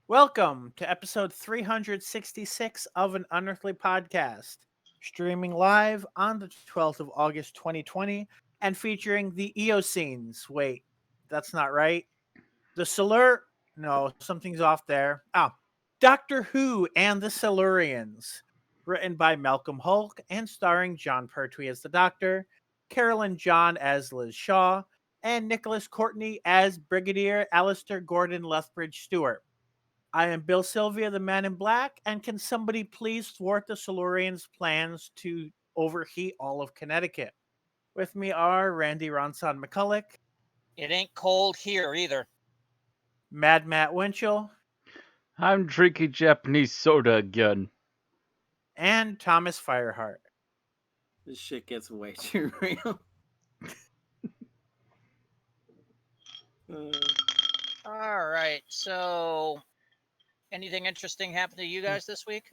Welcome to episode 366 of an Unearthly Podcast, streaming live on the 12th of August 2020 and featuring the Eocenes. Wait, that's not right. The Silur. No, something's off there. Doctor Who and the Silurians. Written by Malcolm Hulk and starring John Pertwee as the Doctor, Carolyn John as Liz Shaw, and Nicholas Courtney as Brigadier Alistair Gordon Lethbridge Stewart. I am Bill Sylvia, the Man in Black, and can somebody please thwart the Silurians' plans to overheat all of Connecticut? With me are Randy Ronson McCulloch, It ain't cold here either. Mad Matt Winchell, I'm drinking Japanese soda again. and Thomas Fireheart. This shit gets way too real. All right. So, anything interesting happened to you guys this week?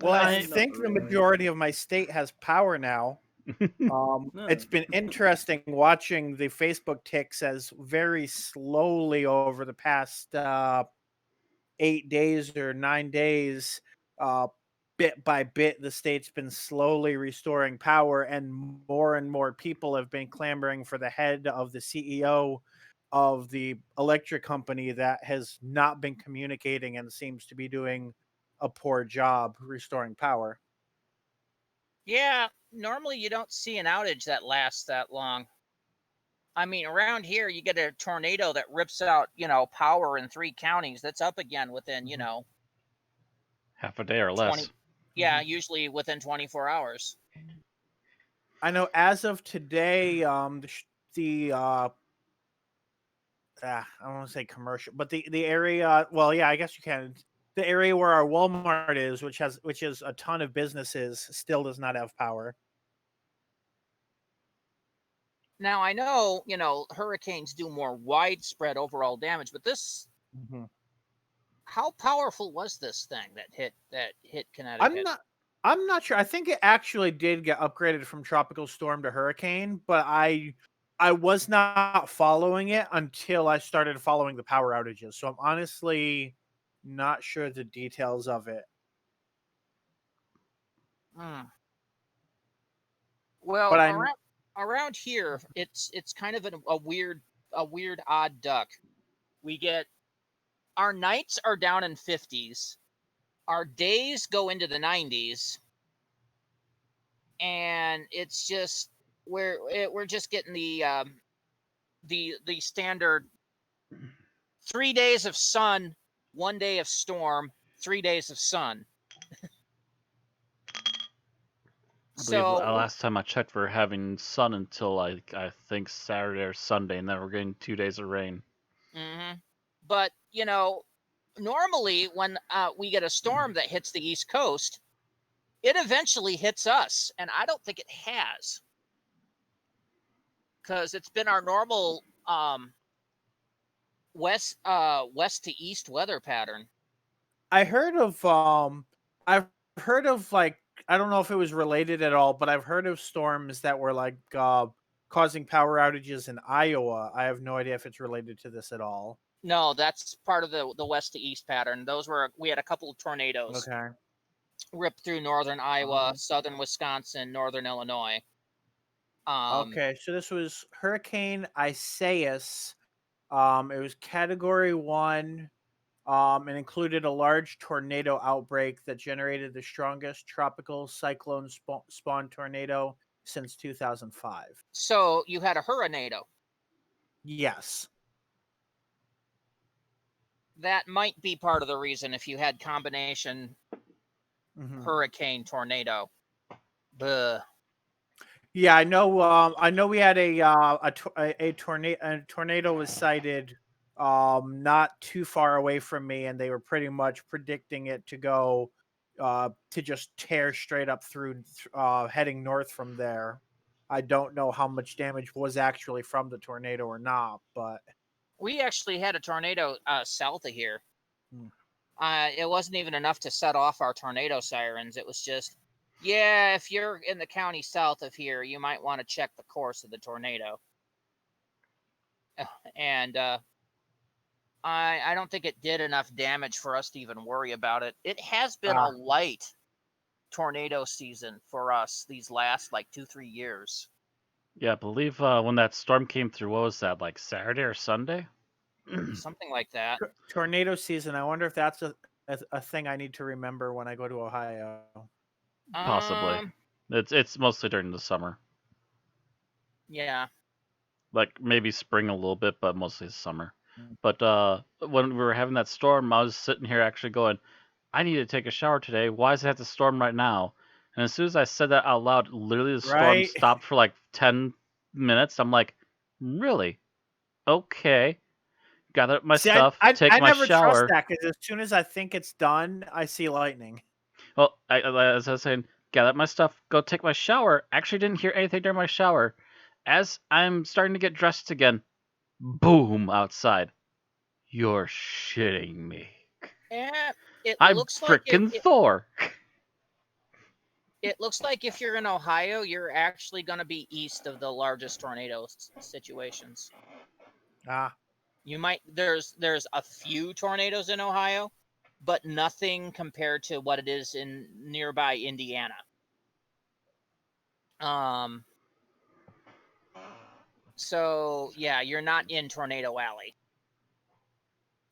Well, I Not think the really. majority of my state has power now. No. It's been interesting watching the Facebook ticks as very slowly over the past 8 days or 9 days, uh, bit by bit, the state's been slowly restoring power, and more people have been clamoring for the head of the CEO of the electric company that has not been communicating and seems to be doing a poor job restoring power. Yeah, normally you don't see an outage that lasts that long. I mean, around here, you get a tornado that rips out, power in 3 counties. That's up again within, Half a day or 20. less. Yeah, usually within 24 hours. I know as of today, I don't want to say commercial, but the area. Well, yeah, I guess you can. The area where our Walmart is, which is a ton of businesses, still does not have power. Now, I know, hurricanes do more widespread overall damage, but Mm-hmm. how powerful was this thing that hit I'm Connecticut? not. I'm not sure. I think it actually did get upgraded from tropical storm to hurricane, but I was not following it until I started following the power outages. So I'm honestly not sure the details of it. Hmm. But Well, I around here, it's kind of a weird odd duck. We get our nights are down in 50s, our days go into the 90s, and it's just we're just getting the standard 3 days of sun, 1 day of storm, 3 days of sun. I believe So last time I checked, we're having sun until I think Saturday or Sunday, and then we're getting 2 days of rain. mhm. But normally when we get a storm that hits the East Coast, it eventually hits us, and I don't think it has, because it's been our normal west to east weather pattern. I heard of I've heard of like I don't know if it was related at all, but I've heard of storms that were like causing power outages in Iowa. I have no idea if it's related to this at all. No, that's part of the west to east pattern. We had a couple of tornadoes Okay. rip through northern Iowa, Um, southern Wisconsin, northern Illinois. Um, okay, so this was Hurricane Isaias. It was category 1. And included a large tornado outbreak that generated the strongest tropical cyclone spawn tornado since 2005. so you had a hurricane. Yes. That might be part of the reason if you had combination Hmm. hurricane tornado. Buh. Yeah, I know. I know we had a tornado was sighted not too far away from me, and they were pretty much predicting it to go to just tear straight up through heading north from there. I don't know how much damage was actually from the tornado or not, but We actually had a tornado south of here. hmm. It wasn't even enough to set off our tornado sirens. It was just, yeah, if you're in the county south of here, you might want to check the course of the tornado. And I don't think it did enough damage for us to even worry about it. It has been a Ah. light tornado season for us these last like 2-3 years. Yeah, I believe when that storm came through, what was that, like Saturday or Sunday? Something like that. Tornado season. I wonder if that's a thing I need to remember when I go to Ohio. Possibly. It's mostly during the summer. Yeah. Like maybe spring a little bit, but mostly summer. Mm. But when we were having that storm, I was sitting here actually going, I need to take a shower today. Why does it have to storm right now? And as soon as I said that out loud, literally the storm Right? stopped for like 10 minutes. I'm like, really? Okay. Gather up my See, stuff, take I my never trust shower. that because as soon as I think it's done, I see lightning. Well, as I was saying, gather up my stuff, go take my shower. Actually, didn't hear anything during my shower. As I'm starting to get dressed again, boom, outside. You're shitting me. Yeah. It I'm looks like frickin' Thor. it looks like if you're in Ohio, you're actually going to be east of the largest tornado situations. Ah, You might there's a few tornadoes in Ohio, but nothing compared to what it is in nearby Indiana. So yeah, you're not in Tornado Alley.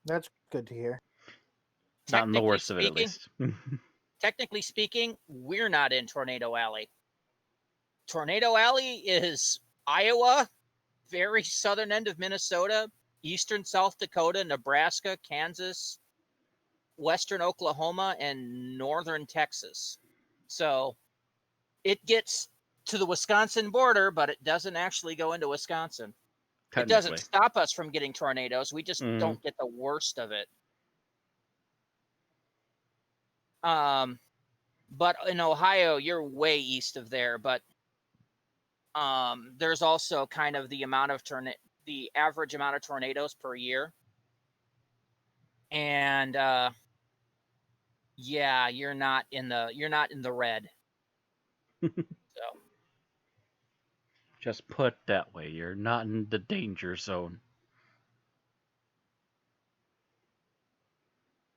that's good to hear. Not in the Technically worst of it, at speaking, least. technically speaking, we're not in Tornado Alley. Tornado Alley is Iowa, very southern end of Minnesota, eastern South Dakota, Nebraska, Kansas, western Oklahoma, and northern Texas. So it gets to the Wisconsin border, but it doesn't actually go into Wisconsin. It doesn't Technically. stop us from getting tornadoes. We just Mhm. don't get the worst of it. But in Ohio, you're way east of there. But there's also kind of the amount of the average amount of tornadoes per year, and yeah, you're not in the red. So Just put that way, you're not in the danger zone.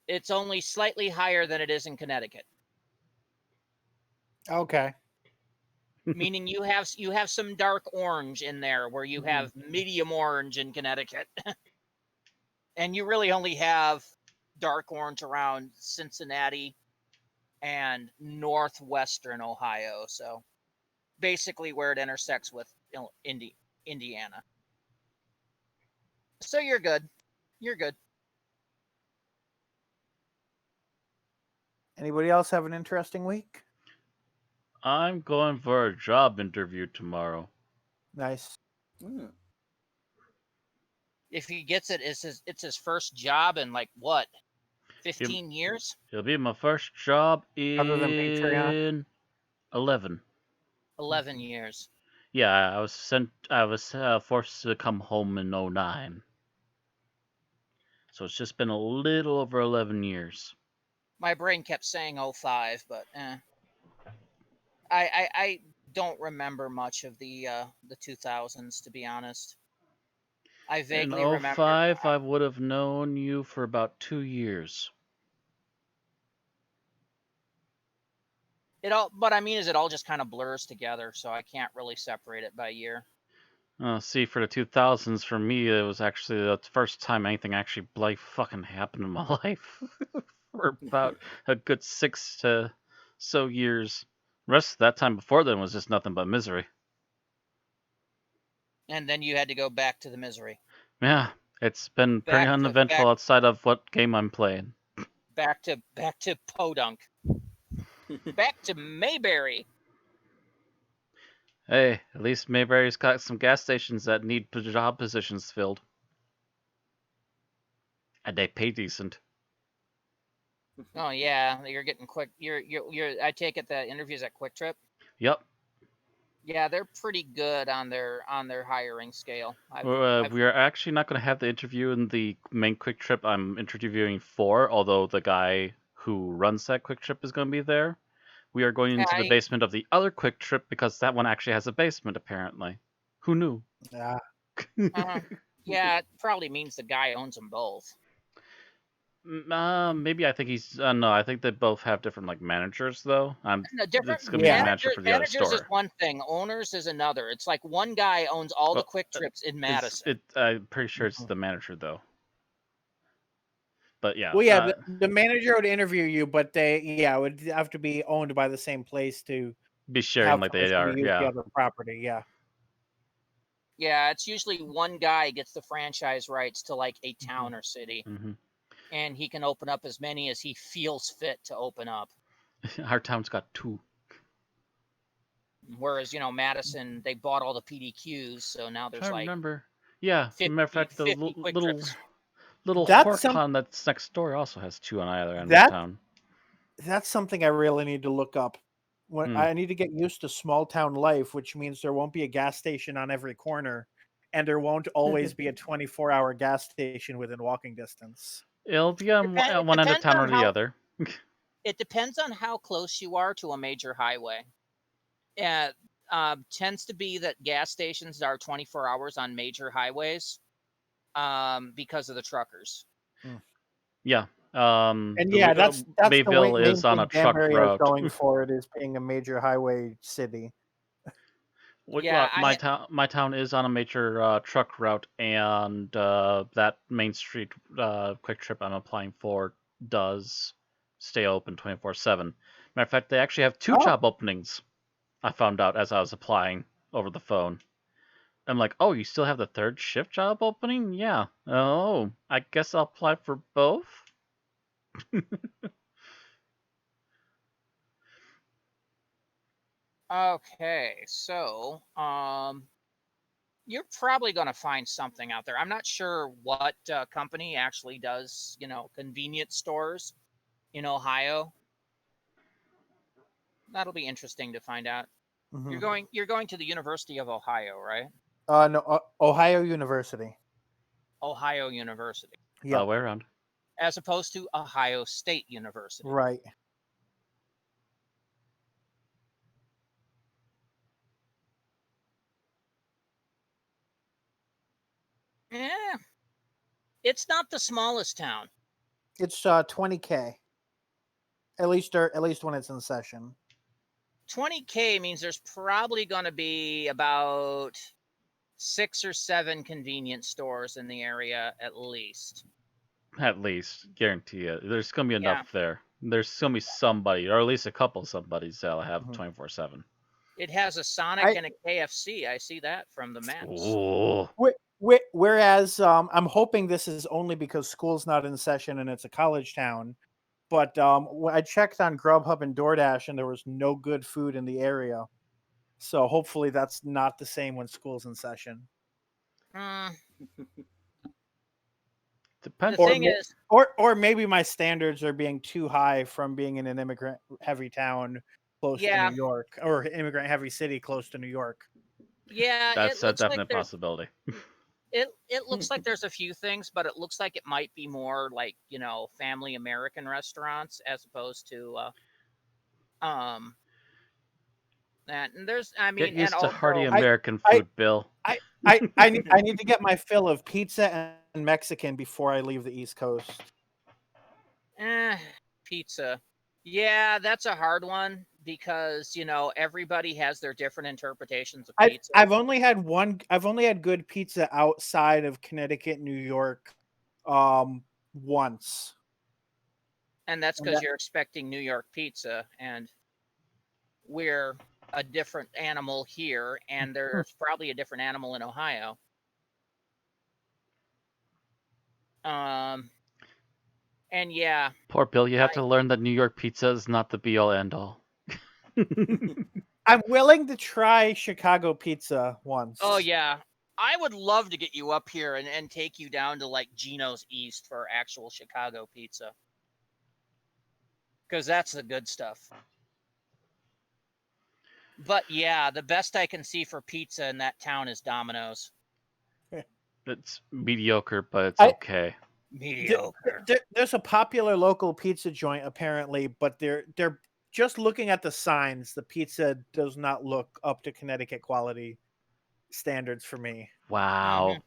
it's only slightly higher than it is in Connecticut. Okay. Meaning you have some dark orange in there where you have medium orange in Connecticut. And you really only have dark orange around Cincinnati and northwestern Ohio. So basically where it intersects with Indiana. So you're good. You're good. Anybody else have an interesting week? I'm going for a job interview tomorrow. Nice. Mm. If he gets it, it's his first job in like what, 15 years? It'll be my first job Other than Patreon? in 11. 11 years. Yeah, I was forced to come home in 09. So it's just been a little over 11 years. My brain kept saying 05, but I don't remember much of the 2000s, to be honest. I vaguely In remember 05, I would have known you for about 2 years. it all, but I mean, is it all just kind of blurs together, so I can't really separate it by year. See, for the 2000s, for me, it was actually the first time anything actually bloody fucking happened in my life. For about a good 6 to so years. The rest of that time before then was just nothing but misery. And then you had to go back to the misery. Yeah, it's been pretty uneventful outside of what game I'm playing. Back to Podunk. Back to Mayberry. Hey, at least Mayberry's got some gas stations that need job positions filled. And they pay decent. Oh yeah, you're getting quick. You're. I take it the interviews at Quick Trip. Yep. Yeah, they're pretty good on their hiring scale. We are actually not going to have the interview in the main Quick Trip I'm interviewing for, although the guy who runs that Quick Trip is going to be there. We are going into the basement of the other Quick Trip because that one actually has a basement, apparently. Who knew? Yeah. Yeah, it probably means the guy owns them both. Maybe I think he's. No, I think they both have different like managers though. No, different It's gonna be a Yeah. manager for the other managers is store. one thing, owners is another. It's like one guy owns all the Well, quick trips in It's Madison. I'm pretty sure it's the manager though. But yeah, Well, yeah, the manager would interview you, but it would have to be owned by the same place to be sharing have like they permission to are. use the Yeah. other property. Yeah. Yeah, it's usually one guy gets the franchise rights to like a town or city, hmm and he can open up as many as he feels fit to open up. Our town's got 2. Whereas, Madison, they bought all the PDQs, so now there's I like remember. Yeah, 50, matter of fact, the 50 quick trips. little That's horror some- con that's next door also has 2 on either end of That- town. That's something I really need to look up. When I need to get used to small town life, which means there won't be a gas station on every corner, and there won't always be a 24-hour gas station within walking distance. It'll be on one end of depends town or on the how- other. It depends on how close you are to a major highway. Tends to be that gas stations are 24 hours on major highways because of the truckers. Yeah. And yeah, that's the Mayville main is on thing a truck Danbury route. is going for. It is being a major highway city. Yeah, my town is on a major truck route, and that Main Street quick trip I'm applying for does stay open 24/7. Matter of fact, they actually have 2 Oh. job openings. I found out as I was applying over the phone. I'm like, oh, you still have the 3rd shift job opening? Yeah. Oh, I guess I'll apply for both. Okay, so you're probably going to find something out there. I'm not sure what company actually does, convenience stores in Ohio. That'll be interesting to find out. Mhm. You're going to the University of Ohio, right? No, Ohio University. Ohio University, Yeah, Way around. as opposed to Ohio State University. right. Yeah, it's not the smallest town. It's 20K. At least when it's in session. 20K means there's probably going to be about 6 or 7 convenience stores in the area at least. At least, guarantee it. There's gonna be Yeah. enough there. There's gonna be somebody, or at least a couple somebodies that'll have Mhm. 24/7. It has a Sonic and a KFC. I see that from the maps. Oh, Whereas I'm hoping this is only because school's not in session and it's a college town. But I checked on Grubhub and DoorDash, and there was no good food in the area. So hopefully that's not the same when school's in session. depends. The thing is, Or maybe my standards are being too high from being in an immigrant-heavy town close Yeah. to New York, or immigrant-heavy city close to New York. yeah, That's it a looks like definite there's possibility. it looks like there's a few things, but it looks like it might be more like family American restaurants as opposed to that. And there's, I mean, Get used and to also, hearty American food, Bill. I need to get my fill of pizza and Mexican before I leave the East Coast. Pizza. Yeah, that's a hard one because everybody has their different interpretations of pizza. I've only had good pizza outside of Connecticut, New York, once. And that's because you're expecting New York pizza, and we're a different animal here, and there's probably a different animal in Ohio. And yeah, Poor Bill, you have to learn that New York pizza is not the be all end all. I'm willing to try Chicago pizza once. oh yeah, I would love to get you up here and take you down to like Geno's East for actual Chicago pizza, because that's the good stuff. But yeah, the best I can see for pizza in that town is Domino's. It's mediocre, but it's okay. Mediocre. There's a popular local pizza joint apparently, but they're just looking at the signs. The pizza does not look up to Connecticut quality standards for me. Wow.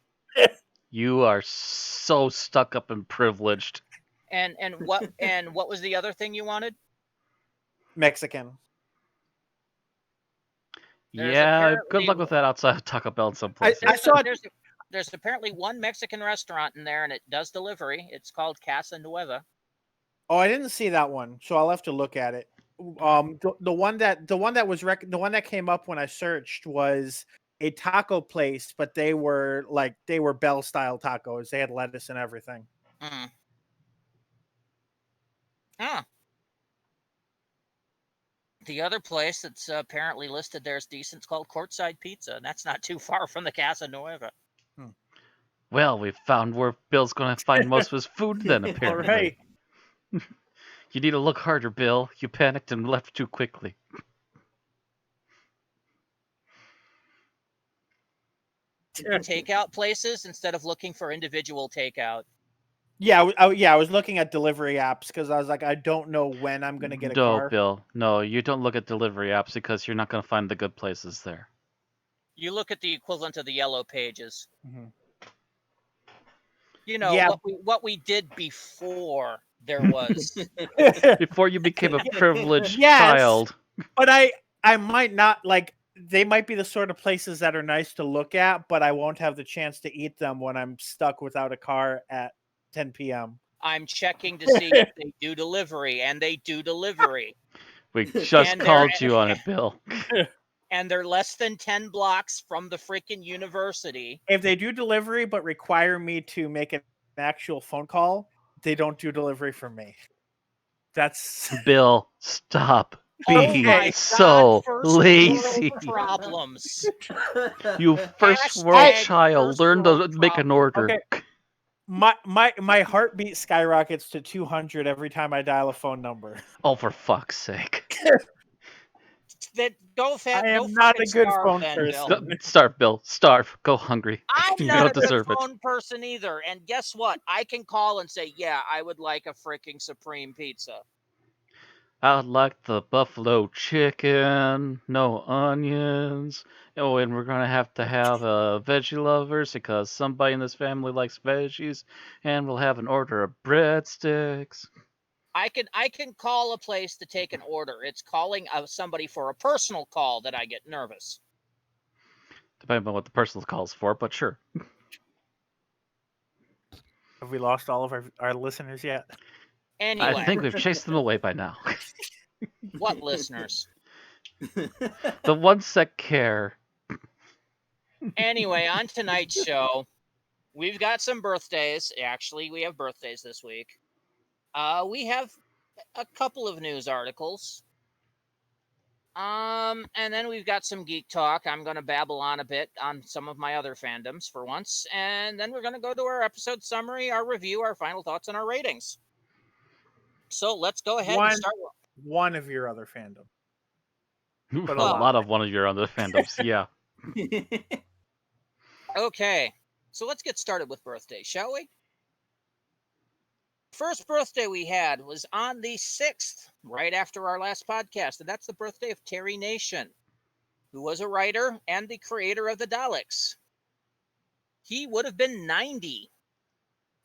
You are so stuck up and privileged. And what was the other thing you wanted? Mexican. There's Yeah, good apparently luck with that outside of Taco Bell in some places. I saw it. There's apparently one Mexican restaurant in there, and it does delivery. It's called Casa Nueva. Oh, I didn't see that one, so I'll have to look at it. The one that came up when I searched was a taco place, but they were Bell style tacos. They had lettuce and everything. Mm. Ah. The other place that's apparently listed there as decent is called Courtside Pizza, and that's not too far from the Casa Nueva. Well, we found where Bill's going to find most of his food then, All apparently. right. You need to look harder, Bill. You panicked and left too quickly. Takeout places instead of looking for individual takeout. Yeah, I was looking at delivery apps because I was like, I don't know when I'm going to get a No, car. Bill. No, you don't look at delivery apps because you're not going to find the good places there. You look at the equivalent of the yellow pages. Mm-hmm. You know, Yeah. what we did before there was. Before you became a privileged Yes. child. But I might not like. They might be the sort of places that are nice to look at, but I won't have the chance to eat them when I'm stuck without a car at 10 p.m. I'm checking to see if they do delivery, and they do delivery. We just And called you on it, Bill. And they're less than 10 blocks from the freaking university. If they do delivery but require me to make an actual phone call, they don't do delivery for me. That's Bill, stop being my so God, first lazy. world problems. You first world Hashtag child, first learn to world make an order. Okay. My heartbeat skyrockets to 200 every time I dial a phone number. Oh, for fuck's sake. That I am not a good phone person. Starve, Bill. Starve. Go hungry. I'm You not don't a good deserve it. phone person either. And guess what? I can call and say, yeah, I would like a freaking Supreme Pizza. I'd like the buffalo chicken, no onions. Oh, and we're gonna have veggie lovers because somebody in this family likes veggies, and we'll have an order of breadsticks. I can call a place to take an order. It's calling somebody for a personal call that I get nervous. Depending on what the personal call's for, but sure. Have we lost all of our listeners yet? Anyway. I think we've chased them away by now. What listeners? The ones that care. Anyway, on tonight's show, we've got some birthdays. Actually, we have birthdays this week. We have a couple of news articles. And then we've got some geek talk. I'm going to babble on a bit on some of my other fandoms for once. And then we're going to go to our episode summary, our review, our final thoughts, and our ratings. So let's go ahead and start. One of your other fandom. But a lot of one of your other fandoms, yeah. Okay, so let's get started with birthdays, shall we? First birthday we had was on the 6th, right after our last podcast, and that's the birthday of Terry Nation, who was a writer and the creator of the Daleks. He would have been 90,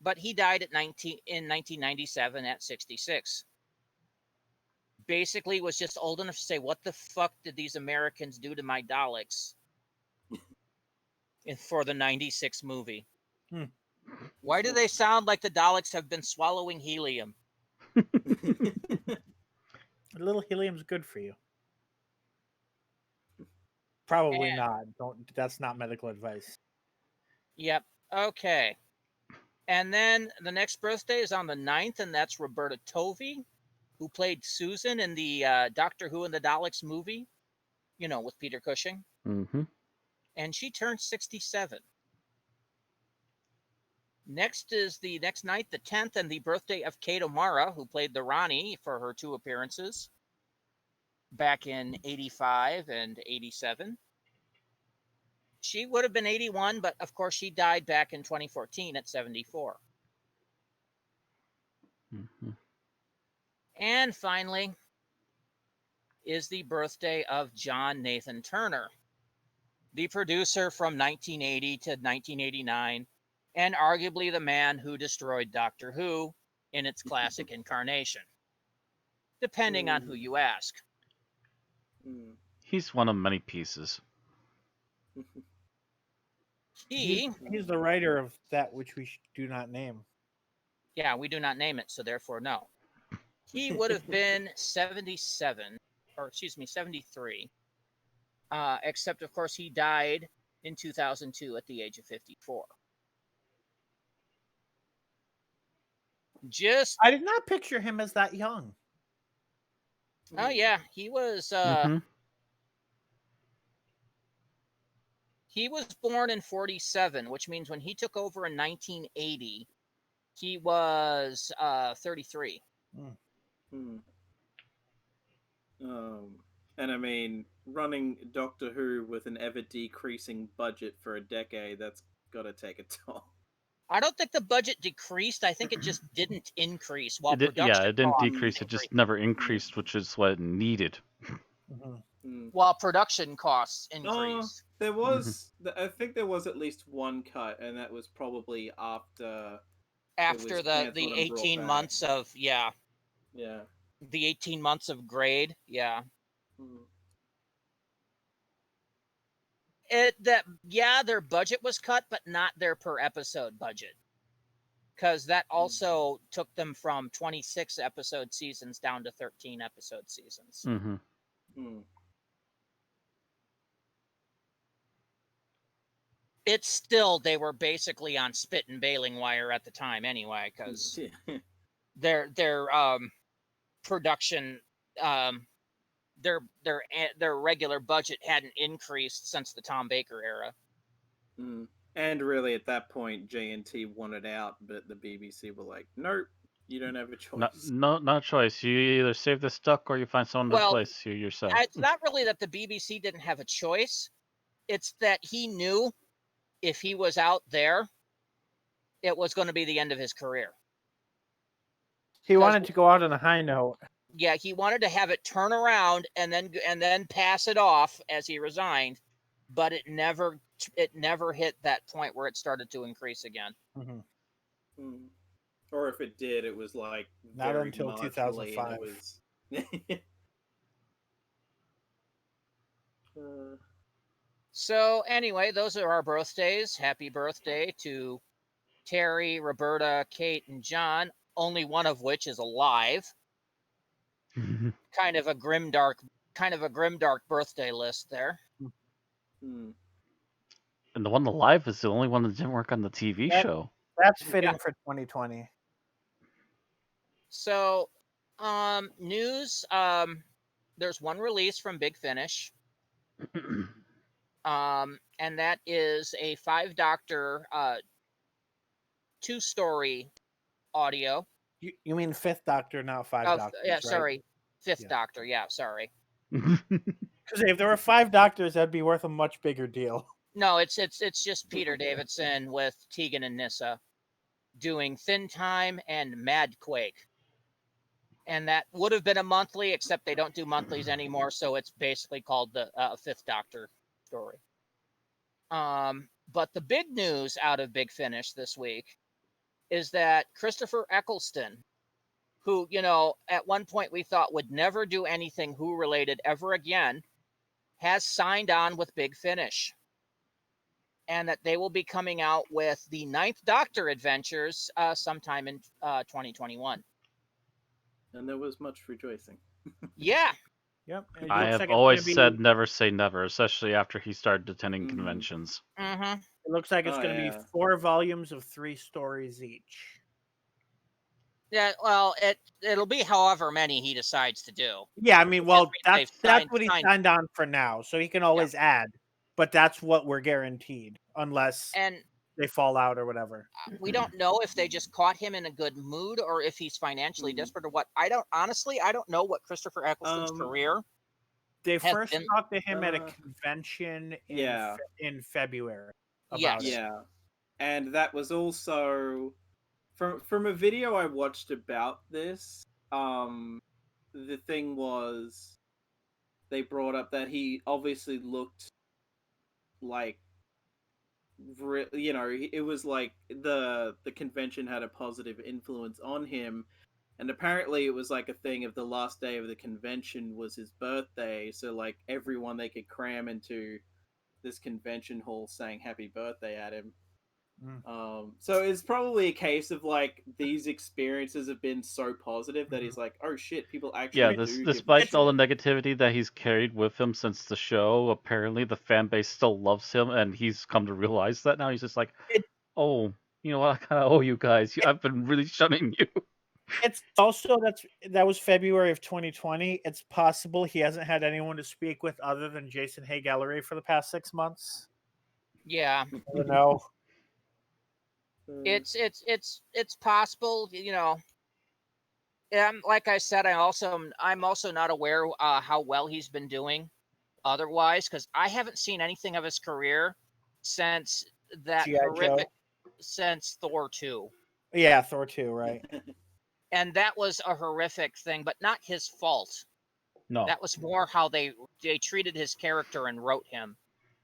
but he died in 1997 at 66. Basically was just old enough to say, what the fuck did these Americans do to my Daleks? For the 96 movie. Why do they sound like the Daleks have been swallowing helium? A little helium's good for you. Probably not. That's not medical advice. Yep. Okay. And then the next birthday is on the 9th, and that's Roberta Tovey, who played Susan in the Doctor Who and the Daleks movie, with Peter Cushing. Mm-hmm. And she turned 67. Next is the next night, the 10th, and the birthday of Kate O'Mara, who played the Ronnie for her 2 appearances back in 85 and 87. She would have been 81, but of course she died back in 2014 at 74. Mm-hmm. And finally is the birthday of John Nathan Turner, the producer from 1980 to 1989, and arguably the man who destroyed Doctor Who in its classic incarnation, depending on who you ask. He's one of many pieces. He, He's the writer of that which we do not name. yeah, we do not name it, so therefore no. He would have been 77, or excuse me, 73. Except, of course, he died in 2002 at the age of 54. I did not picture him as that young. Oh yeah, he was he was born in 47, which means when he took over in 1980, he was 33. And I mean, running Doctor Who with an ever decreasing budget for a decade, that's got to take a toll. I don't think the budget decreased. I think it just didn't increase. While It didn't costs decrease. It just never increased, which is what it needed. While production costs increased. There was, I think there was at least one cut, and that was probably after the 18 months of the 18 months of grade, their budget was cut, but not their per episode budget, because that also took them from 26 episode seasons down to 13 episode seasons. It's still, they were basically on spit and baling wire at the time anyway, because their production, their regular budget hadn't increased since the Tom Baker era. And really, at that point, J&T wanted out, but the BBC were like, "Nope, you don't have a choice." Not a choice. You either save this duck or you find someone to replace you yourself. It's not really that the BBC didn't have a choice. It's that he knew if he was out there, it was going to be the end of his career. He wanted to go out on a high note. Yeah, he wanted to have it turn around and then pass it off as he resigned, but it never hit that point where it started to increase again. Or if it did, it was like not until 2005. So anyway, those are our birthdays. Happy birthday to Terry, Roberta, Kate, and John, only one of which is alive. Kind of a grimdark birthday list there. And the one alive is the only one that didn't work on the TV show. That's fitting for 2020. So, news. There's one release from Big Finish. And that is a 5-doctor, 2-story audio. You mean 5th Doctor, not 5 Doctors? Yeah, right? sorry, 5th Doctor. Yeah, sorry. Because if there were 5 Doctors, that'd be worth a much bigger deal. No, it's just Peter Davidson with Tegan and Nyssa doing Thin Time and Madquake. And that would have been a monthly, except they don't do monthlies anymore, so it's basically called the 5th Doctor story. But the big news out of Big Finish this week is that Christopher Eccleston, who, at one point we thought would never do anything Who related ever again, has signed on with Big Finish. And that they will be coming out with the 9th Doctor adventures sometime in 2021. And there was much rejoicing. Yeah. Yep. I have always said never say never, especially after he started attending conventions. Mm-hmm. It looks like it's going to be 4 volumes of 3 stories each. Yeah, well, it'll be however many he decides to do. Yeah, I mean, well, that's what he signed on for now, so he can always add. But that's what we're guaranteed, unless they fall out or whatever. We don't know if they just caught him in a good mood or if he's financially desperate or what. I don't know what Christopher Eccleston's career. They first talked to him at a convention in February. And that was also from a video I watched about this. The thing was, they brought up that he obviously looked like it was like the convention had a positive influence on him, and apparently it was like a thing of the last day of the convention was his birthday, so like everyone they could cram into this convention hall saying happy birthday at him. So it's probably a case of like these experiences have been so positive that he's like, oh shit, people Yeah, actually do give a despite all the shit. negativity that he's carried with him since the show, apparently the fan base still loves him, and he's come to realize that now. He's just like, It, oh, you know what? I kind of owe you guys. I've been really shunning you. it's also that was February of 2020. It's possible he hasn't had anyone to speak with other than Jason Hay Gallery for the past 6 months. Yeah, I don't know. it's possible. Like I said, I'm also not aware how well he's been doing otherwise, because I haven't seen anything of his career since that G.I. horrific Joe. since Thor 2. Yeah, Thor 2, right? And that was a horrific thing, but not his fault. No. That was more how they treated his character and wrote him.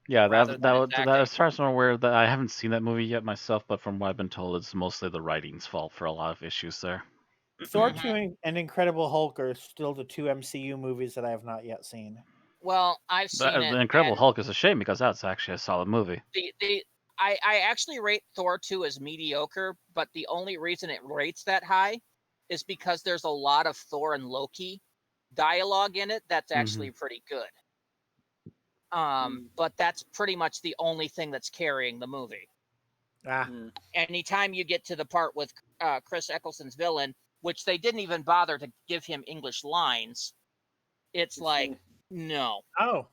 Yeah, rather than his that acting. as far as I'm aware, that I haven't seen that movie yet myself, but from what I've been told, it's mostly the writing's fault for a lot of issues there. Thor Mhm. 2 and Incredible Hulk are still the two MCU movies that I have not yet seen. Well, I've seen it. The Incredible And Hulk is a shame because that's actually a solid movie. I actually rate Thor 2 as mediocre, but the only reason it rates that high is because there's a lot of Thor and Loki dialogue in it that's actually pretty good. But that's pretty much the only thing that's carrying the movie. Anytime you get to the part with Chris Eccleston's villain, which they didn't even bother to give him English lines, it's like, no. Oh.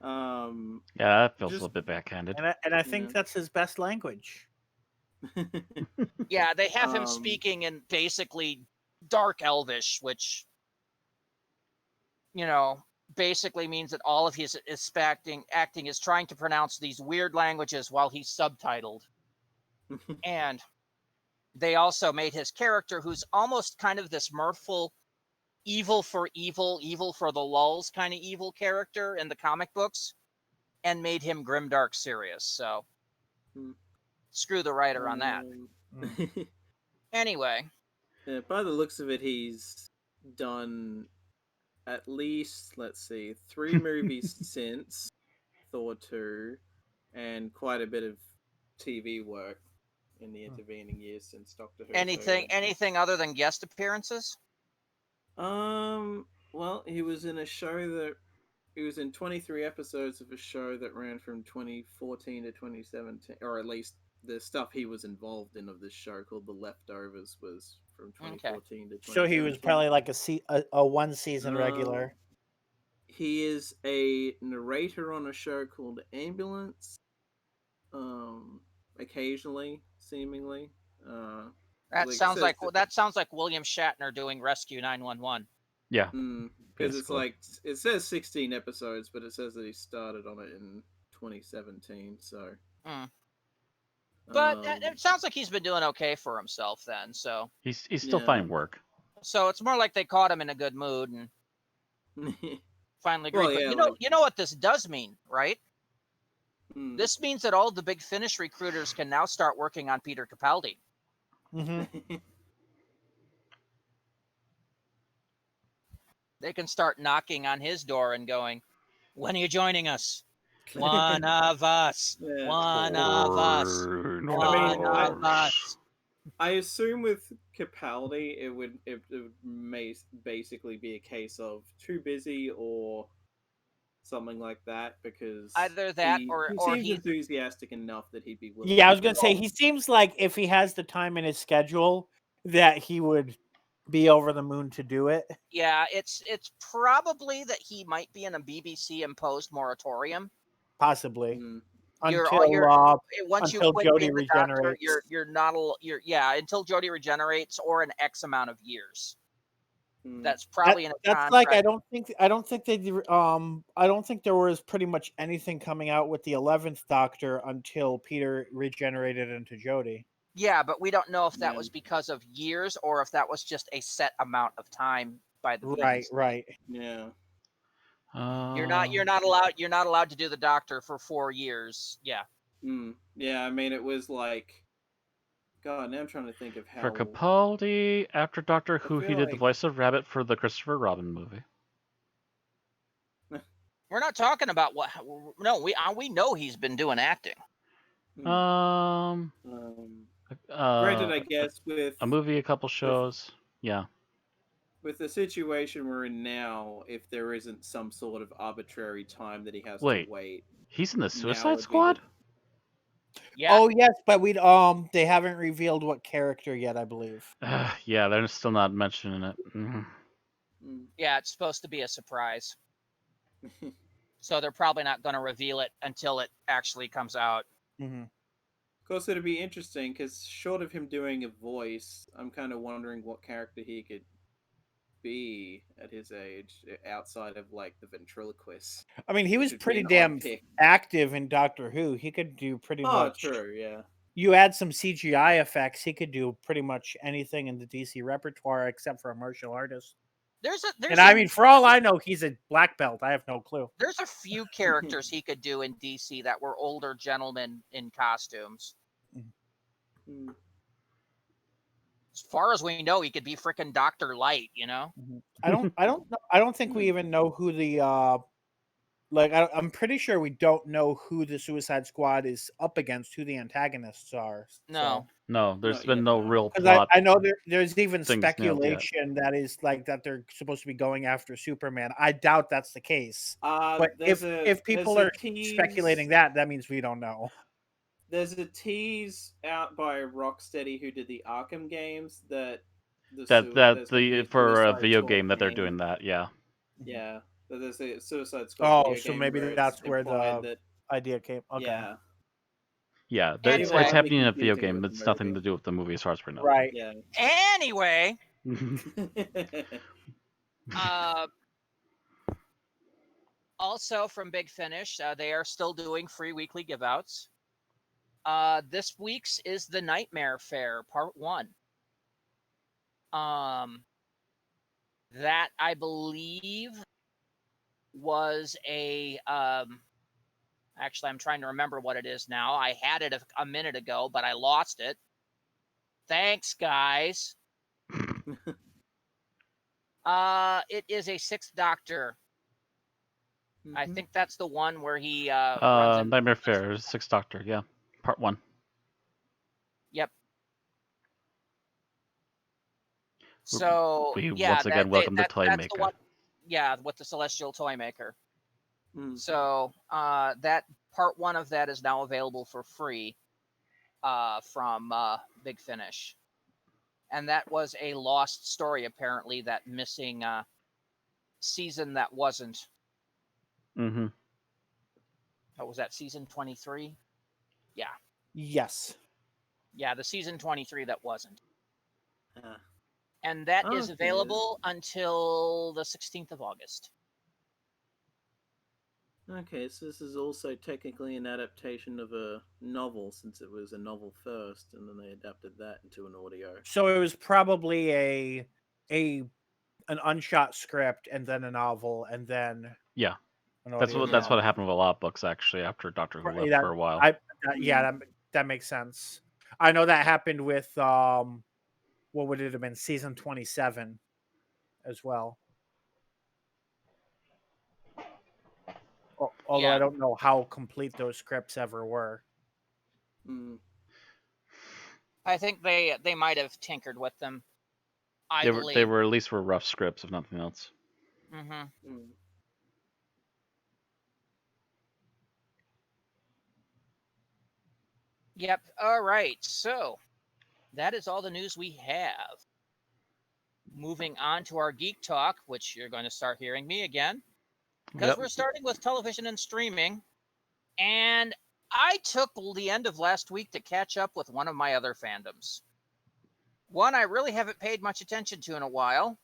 Yeah, that feels a little bit backhanded. And I think that's his best language. Yeah, they have him speaking in basically Dark Elvish, which, basically means that all of his acting is trying to pronounce these weird languages while he's subtitled. And they also made his character, who's almost kind of this mirthful, evil for the lulz kind of evil character in the comic books, and made him grimdark serious. So screw the writer on that. Anyway. Yeah, by the looks of it, he's done at least, let's see, 3 movies since Thor 2, and quite a bit of TV work in the intervening years since Doctor Who. Anything other than guest appearances? Well, he was in 23 episodes of a show that ran from 2014 to 2017, or at least the stuff he was involved in of this show called The Leftovers was from 2014 to 2017. So he was probably like a one season regular. He is a narrator on a show called Ambulance. Occasionally, seemingly. That sounds like William Shatner doing Rescue 911. Yeah. Because it's like, it says 16 episodes, but it says that he started on it in 2017, so. But it sounds like he's been doing okay for himself then, so. He's still finding work. So it's more like they caught him in a good mood and finally agreed. Well, you know what this does mean, right? This means that all the big Finnish recruiters can now start working on Peter Capaldi. They can start knocking on his door and going, "When are you joining us? One of us. One of us. One of us." I assume with Capaldi, it would basically be a case of too busy or something like that, because either that he or seems enthusiastic enough that he'd be willing. Yeah, I was gonna say he seems like if he has the time in his schedule that he would be over the moon to do it. Yeah, it's probably that he might be in a BBC imposed moratorium. Possibly. Until Jodie regenerates. You're not until Jodie regenerates or an X amount of years. That's probably in a contract. Like I don't think there was pretty much anything coming out with the 11th Doctor until Peter regenerated into Jodie. Yeah, but we don't know if that was because of years or if that was just a set amount of time by the BBC. Right. Yeah. You're not allowed to do the Doctor for 4 years. Yeah. Yeah, I mean, it was like, God, now I'm trying to think of For how. Capaldi, after Doctor I Who, he feel did the like- voice of Rabbit for the Christopher Robin movie. We're not talking about what. No, we know he's been doing acting. Hmm. Granted, I guess with a movie, a couple shows. Yeah. with the situation we're in now, if there isn't some sort of arbitrary time that he has Wait. to wait, He's in the now Suicide would be Squad? Yeah. Oh yes, but they haven't revealed what character yet, I believe. Yeah, they're still not mentioning it. Yeah, it's supposed to be a surprise. So they're probably not going to reveal it until it actually comes out. Mm-hmm. Of course, it'd be interesting because short of him doing a voice, I'm kind of wondering what character he could be at his age outside of like the ventriloquist. I mean, he was Which would be pretty an odd damn pick. active in Doctor Who. He could do pretty Oh, much. true, yeah. You add some CGI effects, he could do pretty much anything in the DC repertoire except for a martial artist. I mean, for all I know, he's a black belt. I have no clue. There's a few characters he could do in DC that were older gentlemen in costumes. Mm. As far as we know, he could be frickin' Dr. Light, you know? I don't think we even know who the I'm pretty sure we don't know who the Suicide Squad is up against, who the antagonists are. No. No, there's Not been yet, no no. real Because plot. I know there's even things nailed yet. speculation that is like that they're supposed to be going after Superman. I doubt that's the case. But if people are speculating that means we don't know. There's a tease out by Rocksteady who did the Arkham games for a video game that they're doing that. Yeah. Yeah, there's a Suicide Squad. Oh, video so game maybe where that's it's where implied the that, idea came. Okay. Yeah. Yeah, Anyway. it's happening in a video Confusing game. with the It's nothing movie. to do with the movie as far as we know. Right. Yeah. Anyway, also from Big Finish, they are still doing free weekly giveouts. This week's is the Nightmare Fair Part 1. That I believe was a actually I'm trying to remember what it is now. I had it a minute ago, but I lost it. Thanks, guys. It is a Sixth Doctor. I think that's the one where he runs into Nightmare Fair, Sixth Doctor, yeah. Part 1. Yep. So We yeah, once again welcome the toy that's maker. the one. Yeah, with the Celestial Toy Maker. Mm. So that Part 1 of that is now available for free from Big Finish. And that was a lost story, apparently, that missing season that wasn't. Mm-hmm. What was that, season 23? Yeah. Yes. Yeah, the season 23 that wasn't. Ah. And that is Okay. available until the 16th of August. Okay, so this is also technically an adaptation of a novel, since it was a novel first, and then they adapted that into an audio. So it was probably an unshot script and then a novel and then Yeah. an That's audio what drama. happened with a lot of books actually after Doctor Who left That- for a while. that makes sense. I know that happened with what would it have been, season 27 as well. Although Yeah. I don't know how complete those scripts ever were. Mm. I think they might have tinkered with them. They believe. were at least were rough scripts, if nothing else. Mm-hmm. Mm. Yep. All right. So that is all the news we have. Moving on to our geek talk, which you're going to start hearing me again, because Yep. we're starting with television and streaming. And I took the end of last week to catch up with one of my other fandoms. One I really haven't paid much attention to in a while.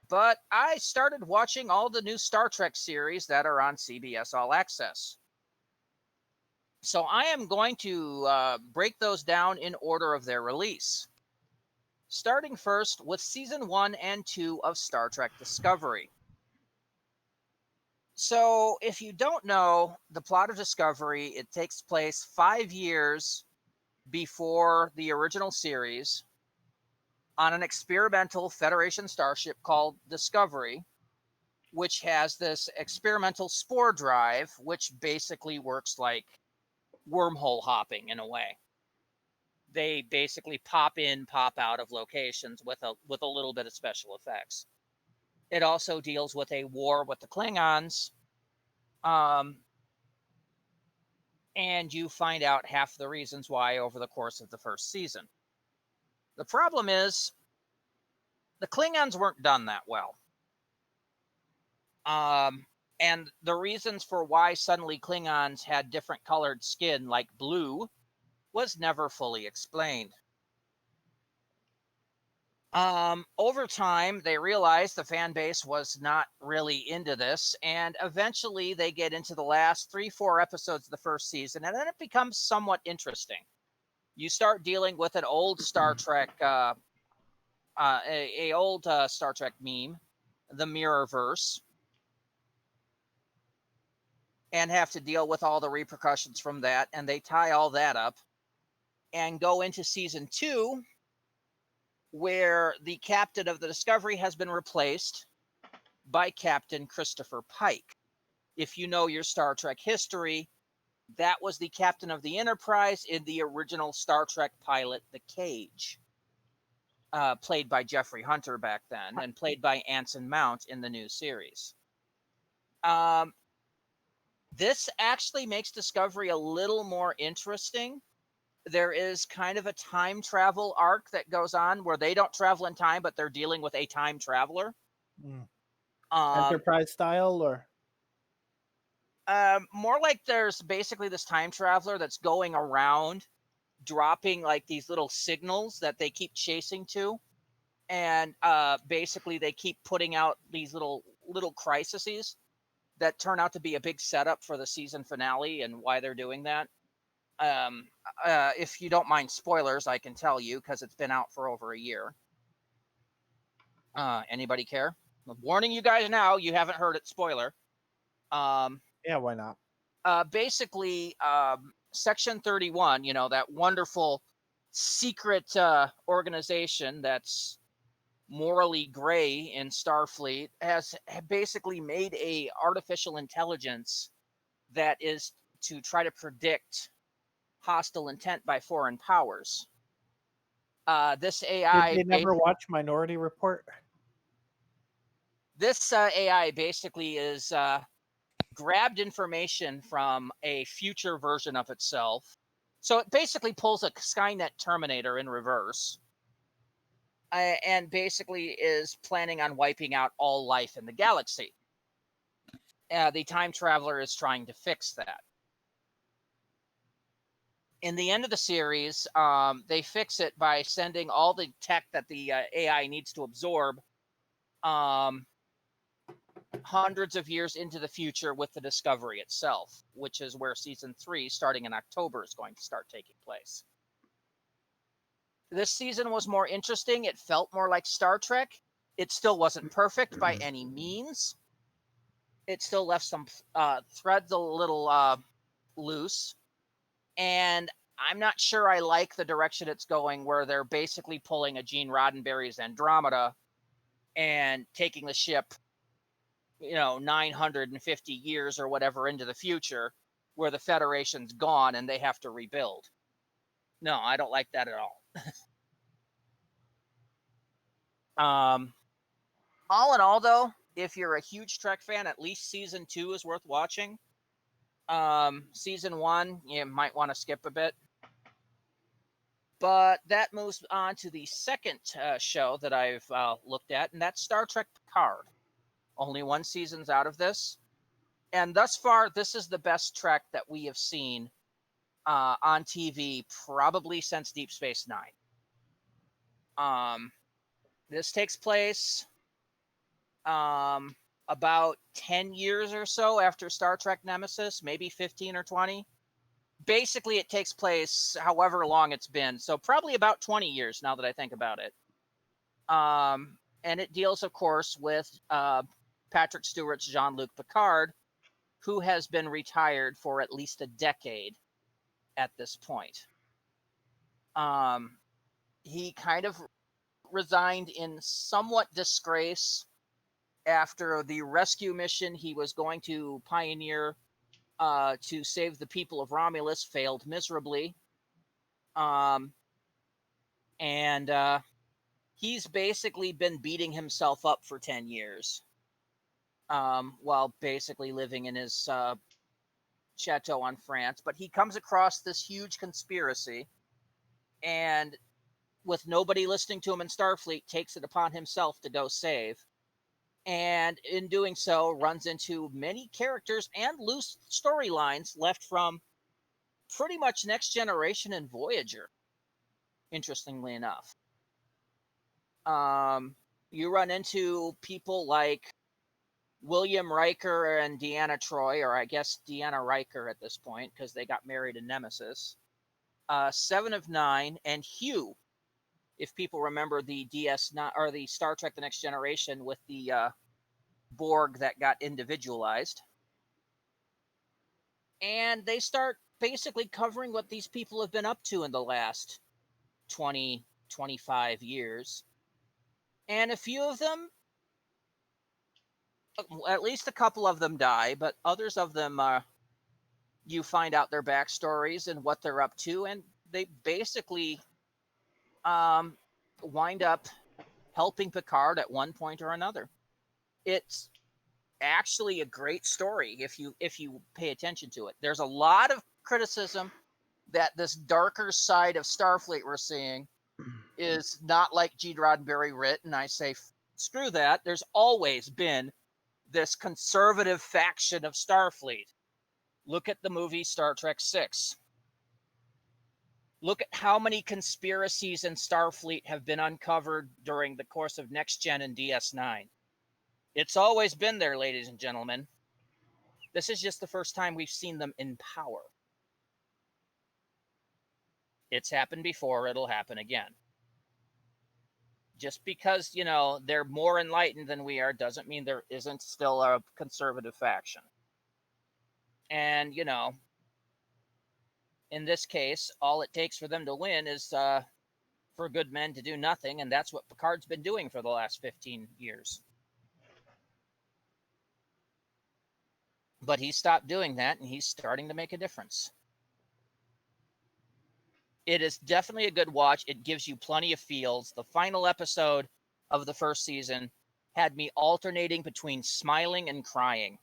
But I started watching all the new Star Trek series that are on CBS All Access. So I am going to break those down in order of their release. Starting first with Season 1 and 2 of Star Trek Discovery. So, if you don't know the plot of Discovery, it takes place 5 years before the original series on an experimental Federation starship called Discovery, which has this experimental spore drive, which basically works like wormhole hopping in a way. They basically pop in, pop out of locations with a little bit of special effects. It also deals with a war with the Klingons, and you find out half the reasons why over the course of the first season. The problem is the Klingons weren't done that well. And the reasons for why suddenly Klingons had different colored skin, like blue, was never fully explained. Over time, they realized the fan base was not really into this, and eventually they get into the last 3-4 episodes of the first season, and then it becomes somewhat interesting. You start dealing with an old Star Trek, a old Star Trek meme, the Mirrorverse, and have to deal with all the repercussions from that, and they tie all that up and go into season 2, where the captain of the Discovery has been replaced by Captain Christopher Pike. If you know your Star Trek history, that was the captain of the Enterprise in the original Star Trek pilot, The Cage, played by Jeffrey Hunter back then, and played by Anson Mount in the new series. This actually makes Discovery a little more interesting. There is kind of a time travel arc that goes on where they don't travel in time, but they're dealing with a time traveler. Enterprise style, or more like there's basically this time traveler that's going around dropping like these little signals that they keep chasing to, and basically they keep putting out these little crises that turn out to be a big setup for the season finale and why they're doing that. If you don't mind spoilers, I can tell you because it's been out for over a year. Anybody care? I'm warning you guys now. You haven't heard it. Spoiler. yeah, why not? Basically, Section 31, that wonderful secret organization that's morally gray in Starfleet, has basically made a artificial intelligence that is to try to predict hostile intent by foreign powers. This AI... Did they never watch Minority Report? This AI basically is grabbed information from a future version of itself. So it basically pulls a Skynet Terminator in reverse, and basically is planning on wiping out all life in the galaxy. The time traveler is trying to fix that. In the end of the series, they fix it by sending all the tech that the AI needs to absorb hundreds of years into the future with the Discovery itself, which is where season 3, starting in October, is going to start taking place. This season was more interesting. It felt more like Star Trek. It still wasn't perfect by any means. It still left some threads a little loose. And I'm not sure I like the direction it's going, where they're basically pulling a Gene Roddenberry's Andromeda and taking the ship 950 years or whatever into the future, where the Federation's gone and they have to rebuild. No, I don't like that at all. All in all, though, if you're a huge Trek fan, at least season 2 is worth watching. Season 1, you might want to skip a bit. But that moves on to the second show that I've looked at, and that's Star Trek Picard. Only one season's out of this. And thus far, this is the best Trek that we have seen on TV probably since Deep Space Nine. This takes place about 10 years or so after Star Trek Nemesis, maybe 15 or 20. Basically, it takes place however long it's been, so probably about 20 years now that I think about it. And it deals, of course, with Patrick Stewart's Jean-Luc Picard, who has been retired for at least a decade at this point. He kind of resigned in somewhat disgrace after the rescue mission he was going to pioneer to save the people of Romulus failed miserably. And he's basically been beating himself up for 10 years while basically living in his chateau on France. But he comes across this huge conspiracy, and with nobody listening to him in Starfleet, takes it upon himself to go save. And in doing so, runs into many characters and loose storylines left from pretty much Next Generation and Voyager, interestingly enough. You run into people like William Riker and Deanna Troi, or I guess Deanna Riker at this point, because they got married in Nemesis. Seven of Nine, and Hugh, if people remember the DS9 or the Star Trek: The Next Generation with the Borg that got individualized. And they start basically covering what these people have been up to in the last 20, 25 years. And a few of them, at least a couple of them die, but others of them, you find out their backstories and what they're up to, and they basically wind up helping Picard at one point or another. It's actually a great story if you pay attention to it. There's a lot of criticism that this darker side of Starfleet we're seeing is not like G. Roddenberry writ, and I say screw that. There's always been this conservative faction of Starfleet. Look at the movie Star Trek VI. Look at how many conspiracies in Starfleet have been uncovered during the course of Next Gen and DS9. It's always been there, ladies and gentlemen. This is just the first time we've seen them in power. It's happened before, it'll happen again. Just because, they're more enlightened than we are doesn't mean there isn't still a conservative faction. And, in this case, all it takes for them to win is for good men to do nothing, and that's what Picard's been doing for the last 15 years. But he stopped doing that, and he's starting to make a difference. It is definitely a good watch. It gives you plenty of feels. The final episode of the first season had me alternating between smiling and crying.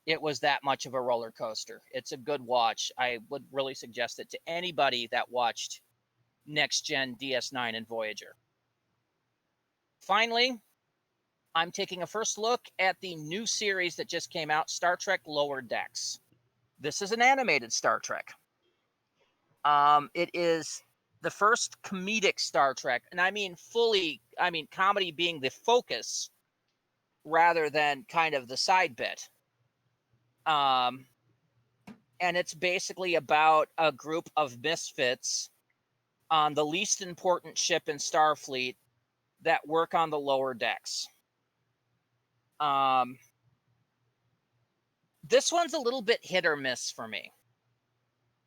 It was that much of a roller coaster. It's a good watch. I would really suggest it to anybody that watched Next Gen, DS9, and Voyager. Finally, I'm taking a first look at the new series that just came out, Star Trek Lower Decks. This is an animated Star Trek. It is the first comedic Star Trek, and I mean comedy being the focus rather than kind of the side bit. And it's basically about a group of misfits on the least important ship in Starfleet that work on the lower decks. This one's a little bit hit or miss for me.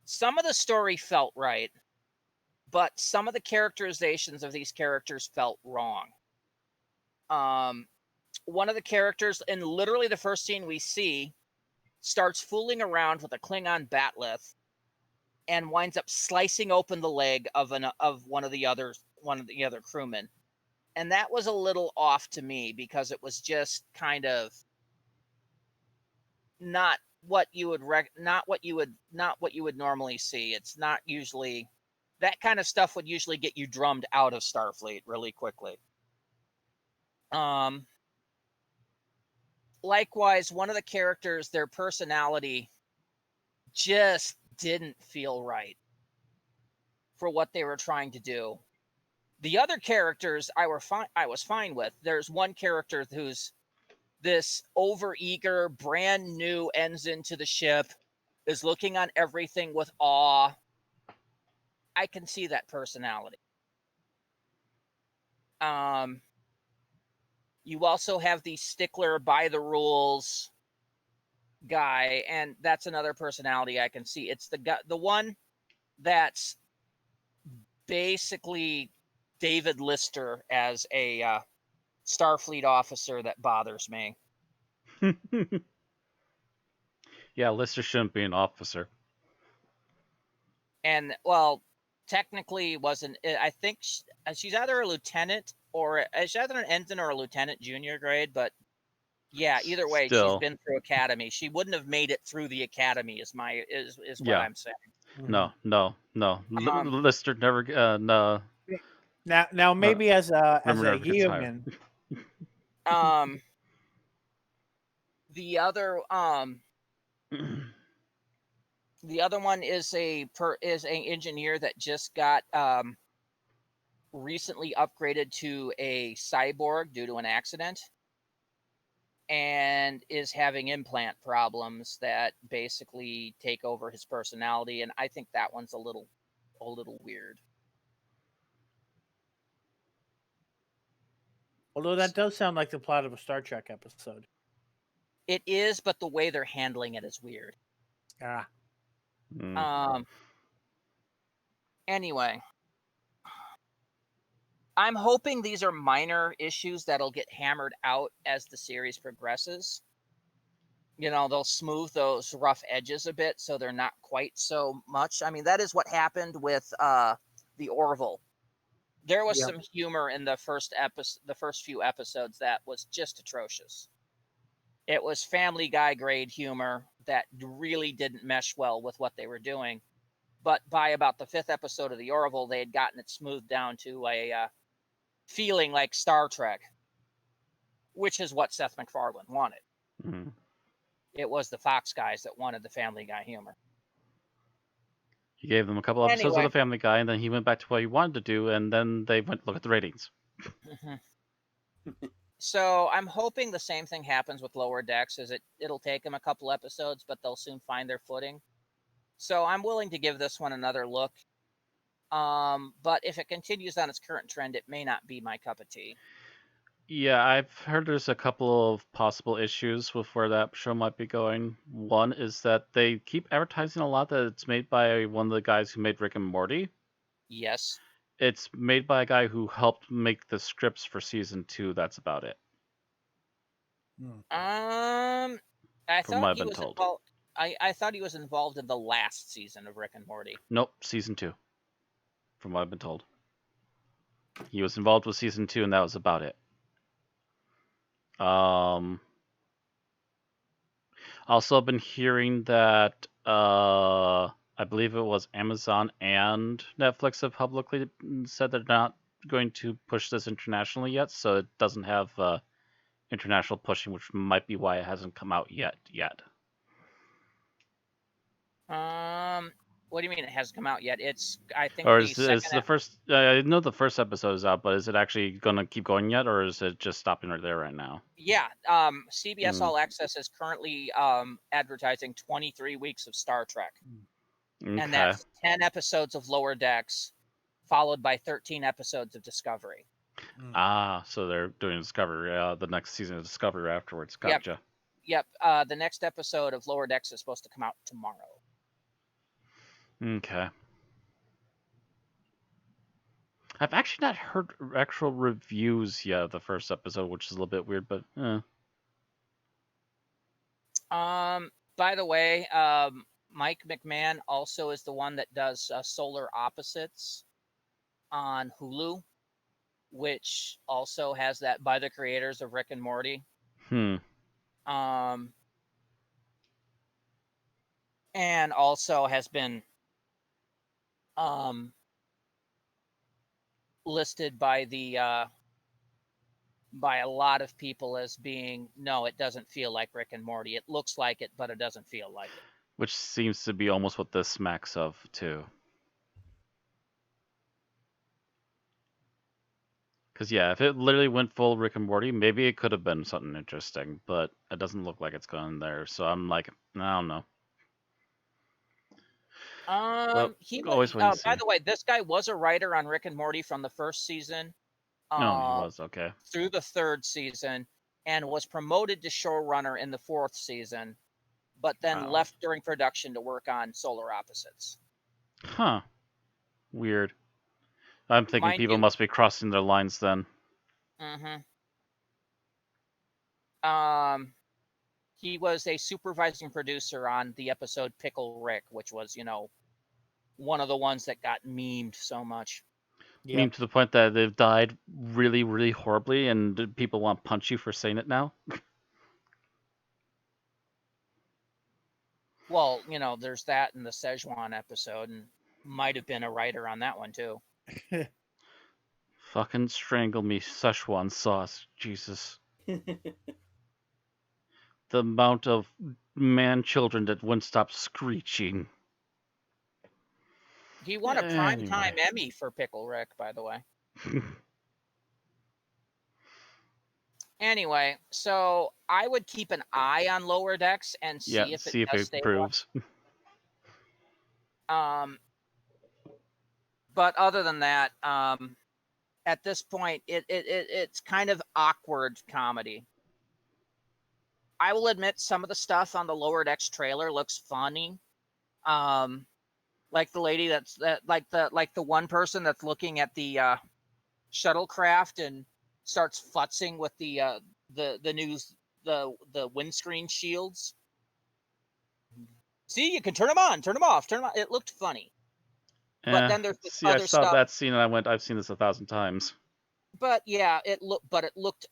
Some of the story felt right, but some of the characterizations of these characters felt wrong. One of the characters in literally the first scene we see starts fooling around with a Klingon bat'leth and winds up slicing open the leg of one of the other crewmen. And that was a little off to me because it was just kind of not what you would normally see. It's not usually that kind of stuff would usually get you drummed out of Starfleet really quickly. Likewise, one of the characters, their personality just didn't feel right for what they were trying to do. The other characters I was fine with. There's one character who's this overeager, brand new ensign to the ship, is looking on everything with awe. I can see that personality. You also have the stickler by the rules, guy, and that's another personality I can see. It's the guy, the one that's basically David Lister as a Starfleet officer that bothers me. Yeah, Lister shouldn't be an officer. And well, technically wasn't. I think she's either a lieutenant or she's either an ensign or a lieutenant junior grade. But yeah, either way, she's Still. been through academy. She wouldn't have made it through the academy. Is what Yeah. I'm saying. No. Lister never. No. Now maybe as a Never gets hired. human. The other the other one is an engineer that just got recently upgraded to a cyborg due to an accident, and is having implant problems that basically take over his personality, and I think that one's a little weird. Although that does sound like the plot of a Star Trek episode. It is, but the way they're handling it is weird. Ah. Anyway, I'm hoping these are minor issues that'll get hammered out as the series progresses. You know, they'll smooth those rough edges a bit so they're not quite so much. I mean, that is what happened with the Orville. There was some humor in the first few episodes that was just atrocious. It was Family Guy grade humor that really didn't mesh well with what they were doing. But by about the 5th episode of the Orville, they had gotten it smoothed down to a feeling like Star Trek, which is what Seth MacFarlane wanted. Mm-hmm. It was the Fox guys that wanted the Family Guy humor. He gave them a couple episodes of the Family Guy, and then he went back to what he wanted to do, and then they went look at the ratings. So I'm hoping the same thing happens with Lower Decks, as it'll take them a couple episodes, but they'll soon find their footing. So I'm willing to give this one another look. But if it continues on its current trend, it may not be my cup of tea. Yeah, I've heard there's a couple of possible issues with where that show might be going. One is that they keep advertising a lot that it's made by one of the guys who made Rick and Morty. Yes. It's made by a guy who helped make the scripts for season 2. That's about it. I From what I've been told. I thought he was involved in the last season of Rick and Morty. Nope, season 2. From what I've been told. He was involved with season 2, and that was about it. Also, I've been hearing that I believe it was Amazon and Netflix have publicly said they're not going to push this internationally yet, so it doesn't have international pushing, which might be why it hasn't come out yet. What do you mean it hasn't come out yet? I think, or is the first? I know the first episode is out, but is it actually going to keep going yet, or is it just stopping right there right now? Yeah, CBS All Access is currently advertising 23 weeks of Star Trek, and that's 10 episodes of Lower Decks, followed by 13 episodes of Discovery. So they're doing Discovery, the next season of Discovery afterwards. Gotcha. Yep. The next episode of Lower Decks is supposed to come out tomorrow. Okay. I've actually not heard actual reviews yet of the first episode, which is a little bit weird, but By the way, Mike McMahon also is the one that does Solar Opposites on Hulu, which also has that by the creators of Rick and Morty. And also has been listed by by a lot of people as being, no, it doesn't feel like Rick and Morty. It looks like it, but it doesn't feel like it. Which seems to be almost what this smacks of too. Because yeah, if it literally went full Rick and Morty, maybe it could have been something interesting, but it doesn't look like it's going there. So I'm like, I don't know. Always by the way, this guy was a writer on Rick and Morty from the first season. He was okay. Through the 3rd season, and was promoted to showrunner in the 4th season, but then Wow. left during production to work on Solar Opposites. Huh. Weird. I'm thinking Mind people you, must be crossing their lines then. he was a supervising producer on the episode Pickle Rick, which was, one of the ones that got memed so much. Meme to the point that they've died really, really horribly, and people want to punch you for saying it now. Well, there's that in the Szechuan episode, and might have been a writer on that one too. Fucking strangle me, Szechuan sauce. Jesus. The amount of man-children that wouldn't stop screeching. He won a Anyway. Primetime Emmy for Pickle Rick, by the way. Anyway, so I would keep an eye on Lower Decks and see if it does stay improves. But other than that, at this point, it's kind of awkward comedy. I will admit some of the stuff on the Lower Decks trailer looks funny. Like the lady like the one person that's looking at the shuttlecraft and starts futzing with the windscreen shields. See, you can turn them on, turn them off, turn them on. It looked funny. But then there's this other stuff. I saw that scene and I've seen this 1,000 times. But yeah, it looked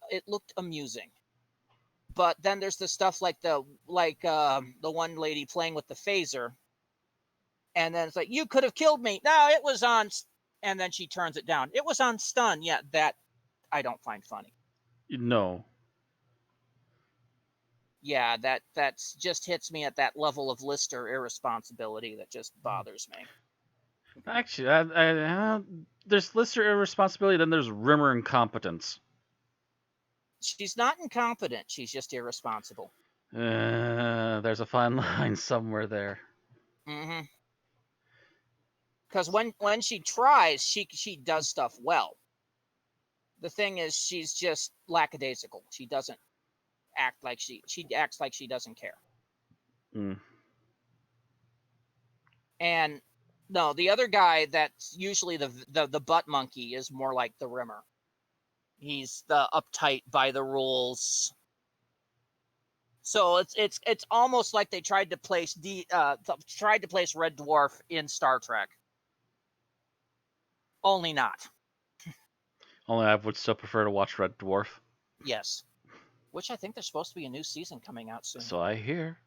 amusing. But then there's the stuff like the one lady playing with the phaser, and then it's like, you could have killed me. No, it was on, and then she turns it down. It was on stun. Yeah, that I don't find funny. No. Yeah, that's just hits me at that level of Lister irresponsibility that just bothers me. Actually, there's Lister irresponsibility, then there's Rimmer incompetence. She's not incompetent. She's just irresponsible. There's a fine line somewhere there. Mm-hmm. Because when she tries, she does stuff well. The thing is, she's just lackadaisical. She doesn't act like she acts like she doesn't care. Mm. And no, the other guy that's usually the butt monkey is more like the Rimmer. He's the uptight by the rules. So it's almost like they tried to place Red Dwarf in Star Trek. Only not. Only I would still prefer to watch Red Dwarf. Yes. Which I think there's supposed to be a new season coming out soon. So I hear.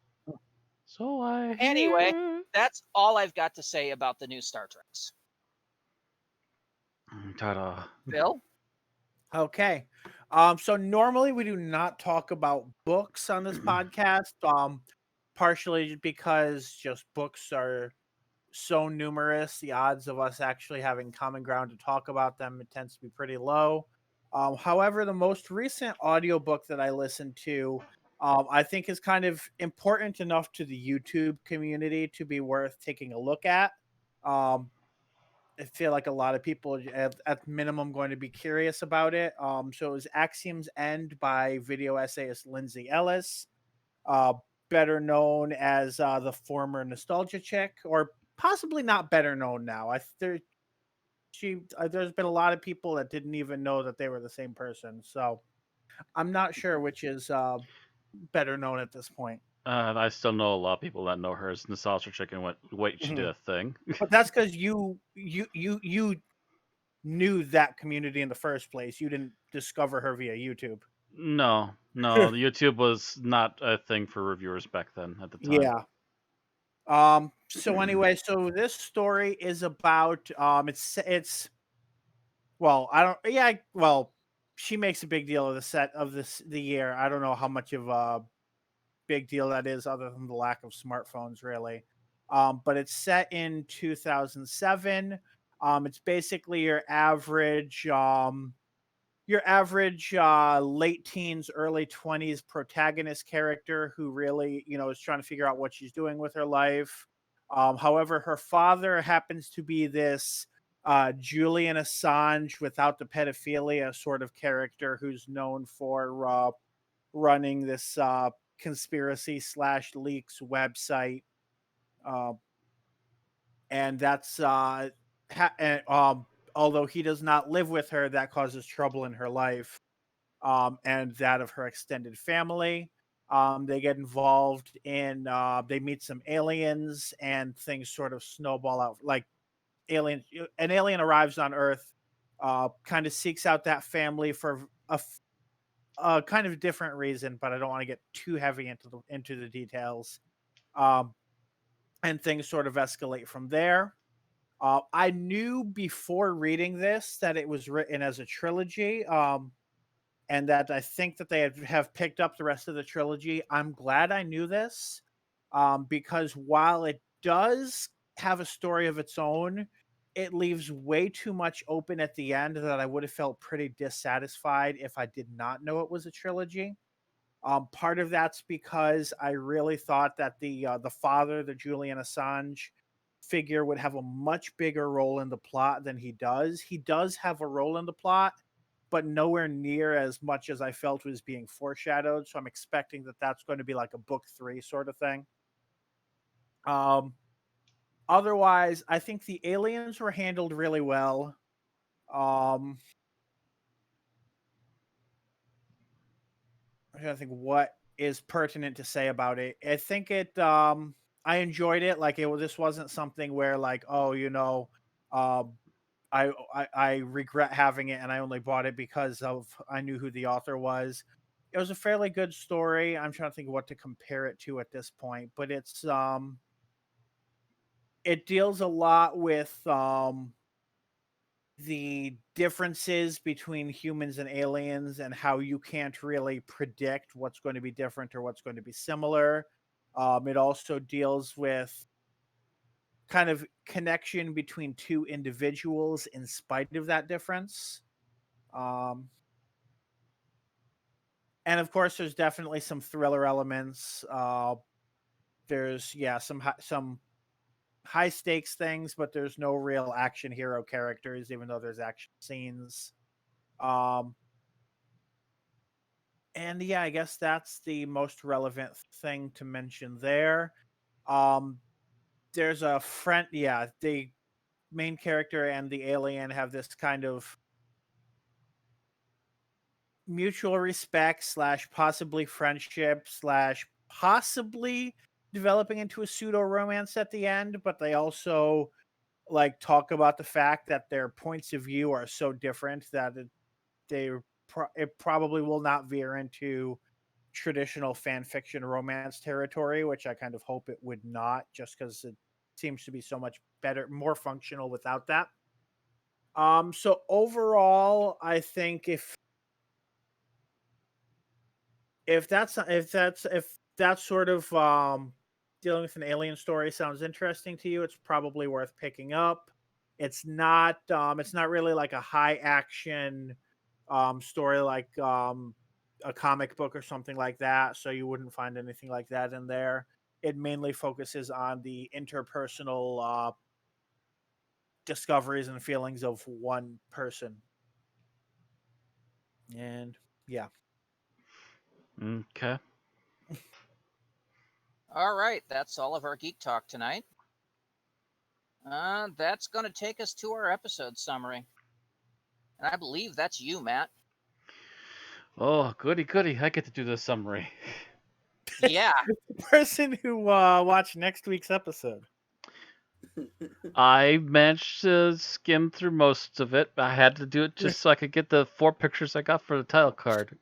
Anyway, that's all I've got to say about the new Star Treks. Ta-da. Bill? Okay. So normally we do not talk about books on this podcast, partially because just books are so numerous. The odds of us actually having common ground to talk about them, it tends to be pretty low. However, the most recent audiobook that I listened to, I think is kind of important enough to the YouTube community to be worth taking a look at. I feel like a lot of people at minimum going to be curious about it. So it was Axiom's End by video essayist Lindsay Ellis, better known as the former Nostalgia Chick, or possibly not better known now. There's been a lot of people that didn't even know that they were the same person. So I'm not sure which is better known at this point. I still know a lot of people that know her as Nostalgia Chicken. Wait, she did a thing. But that's because you knew that community in the first place. You didn't discover her via YouTube. No, YouTube was not a thing for reviewers back then at the time. Yeah. So anyway, so this story is about it's well, I don't yeah, well, she makes a big deal of the year. I don't know how much of a big deal that is other than the lack of smartphones really. But it's set in 2007. It's basically your average late teens, early 20s protagonist character who really, is trying to figure out what she's doing with her life. However, her father happens to be this Julian Assange without the pedophilia sort of character who's known for running this conspiracy / leaks website, uh, and that's although he does not live with her, that causes trouble in her life, and that of her extended family. They get involved in, they meet some aliens, and things sort of snowball out. Like an alien arrives on Earth, kind of seeks out that family for a kind of different reason, but I don't want to get too heavy into the details. Um, and things sort of escalate from there. I knew before reading this that it was written as a trilogy, and that I think that they have picked up the rest of the trilogy. I'm glad I knew this, because while it does have a story of its own, it leaves way too much open at the end that I would have felt pretty dissatisfied if I did not know it was a trilogy. Part of that's because I really thought that the father, the Julian Assange figure, would have a much bigger role in the plot than he does. He does have a role in the plot, but nowhere near as much as I felt was being foreshadowed. So I'm expecting that that's going to be like a book 3 sort of thing. Um, Otherwise, I think the aliens were handled really well. Um, I'm trying to think what is pertinent to say about it. I think I enjoyed it. Like this wasn't something where like, oh, um I regret having it and I only bought it because of I knew who the author was. It was a fairly good story. I'm trying to think of what to compare it to at this point, but it deals a lot with the differences between humans and aliens and how you can't really predict what's going to be different or what's going to be similar. It also deals with kind of connection between two individuals in spite of that difference. Um, and of course, there's definitely some thriller elements. There's some high stakes things, but there's no real action hero characters, even though there's action scenes. Um, and yeah, I guess that's the most relevant thing to mention there. Um, there's a friend, yeah, the main character and the alien have this kind of mutual respect / possibly friendship / possibly developing into a pseudo romance at the end, but they also like talk about the fact that their points of view are so different that it probably will not veer into traditional fan fiction romance territory, which I kind of hope it would not, just because it seems to be so much better, more functional without that. So overall, I think if that sort of dealing with an alien story sounds interesting to you, it's probably worth picking up. It's not really like a high action story like a comic book or something like that, so you wouldn't find anything like that in there. It mainly focuses on the interpersonal discoveries and feelings of one person. And yeah. Okay. All right, that's all of our geek talk tonight. That's going to take us to our episode summary. And I believe that's you, Matt. Oh, goody goody! I get to do the summary. Yeah. The person who watched next week's episode. I managed to skim through most of it. I had to do it just so I could get the 4 pictures I got for the title card.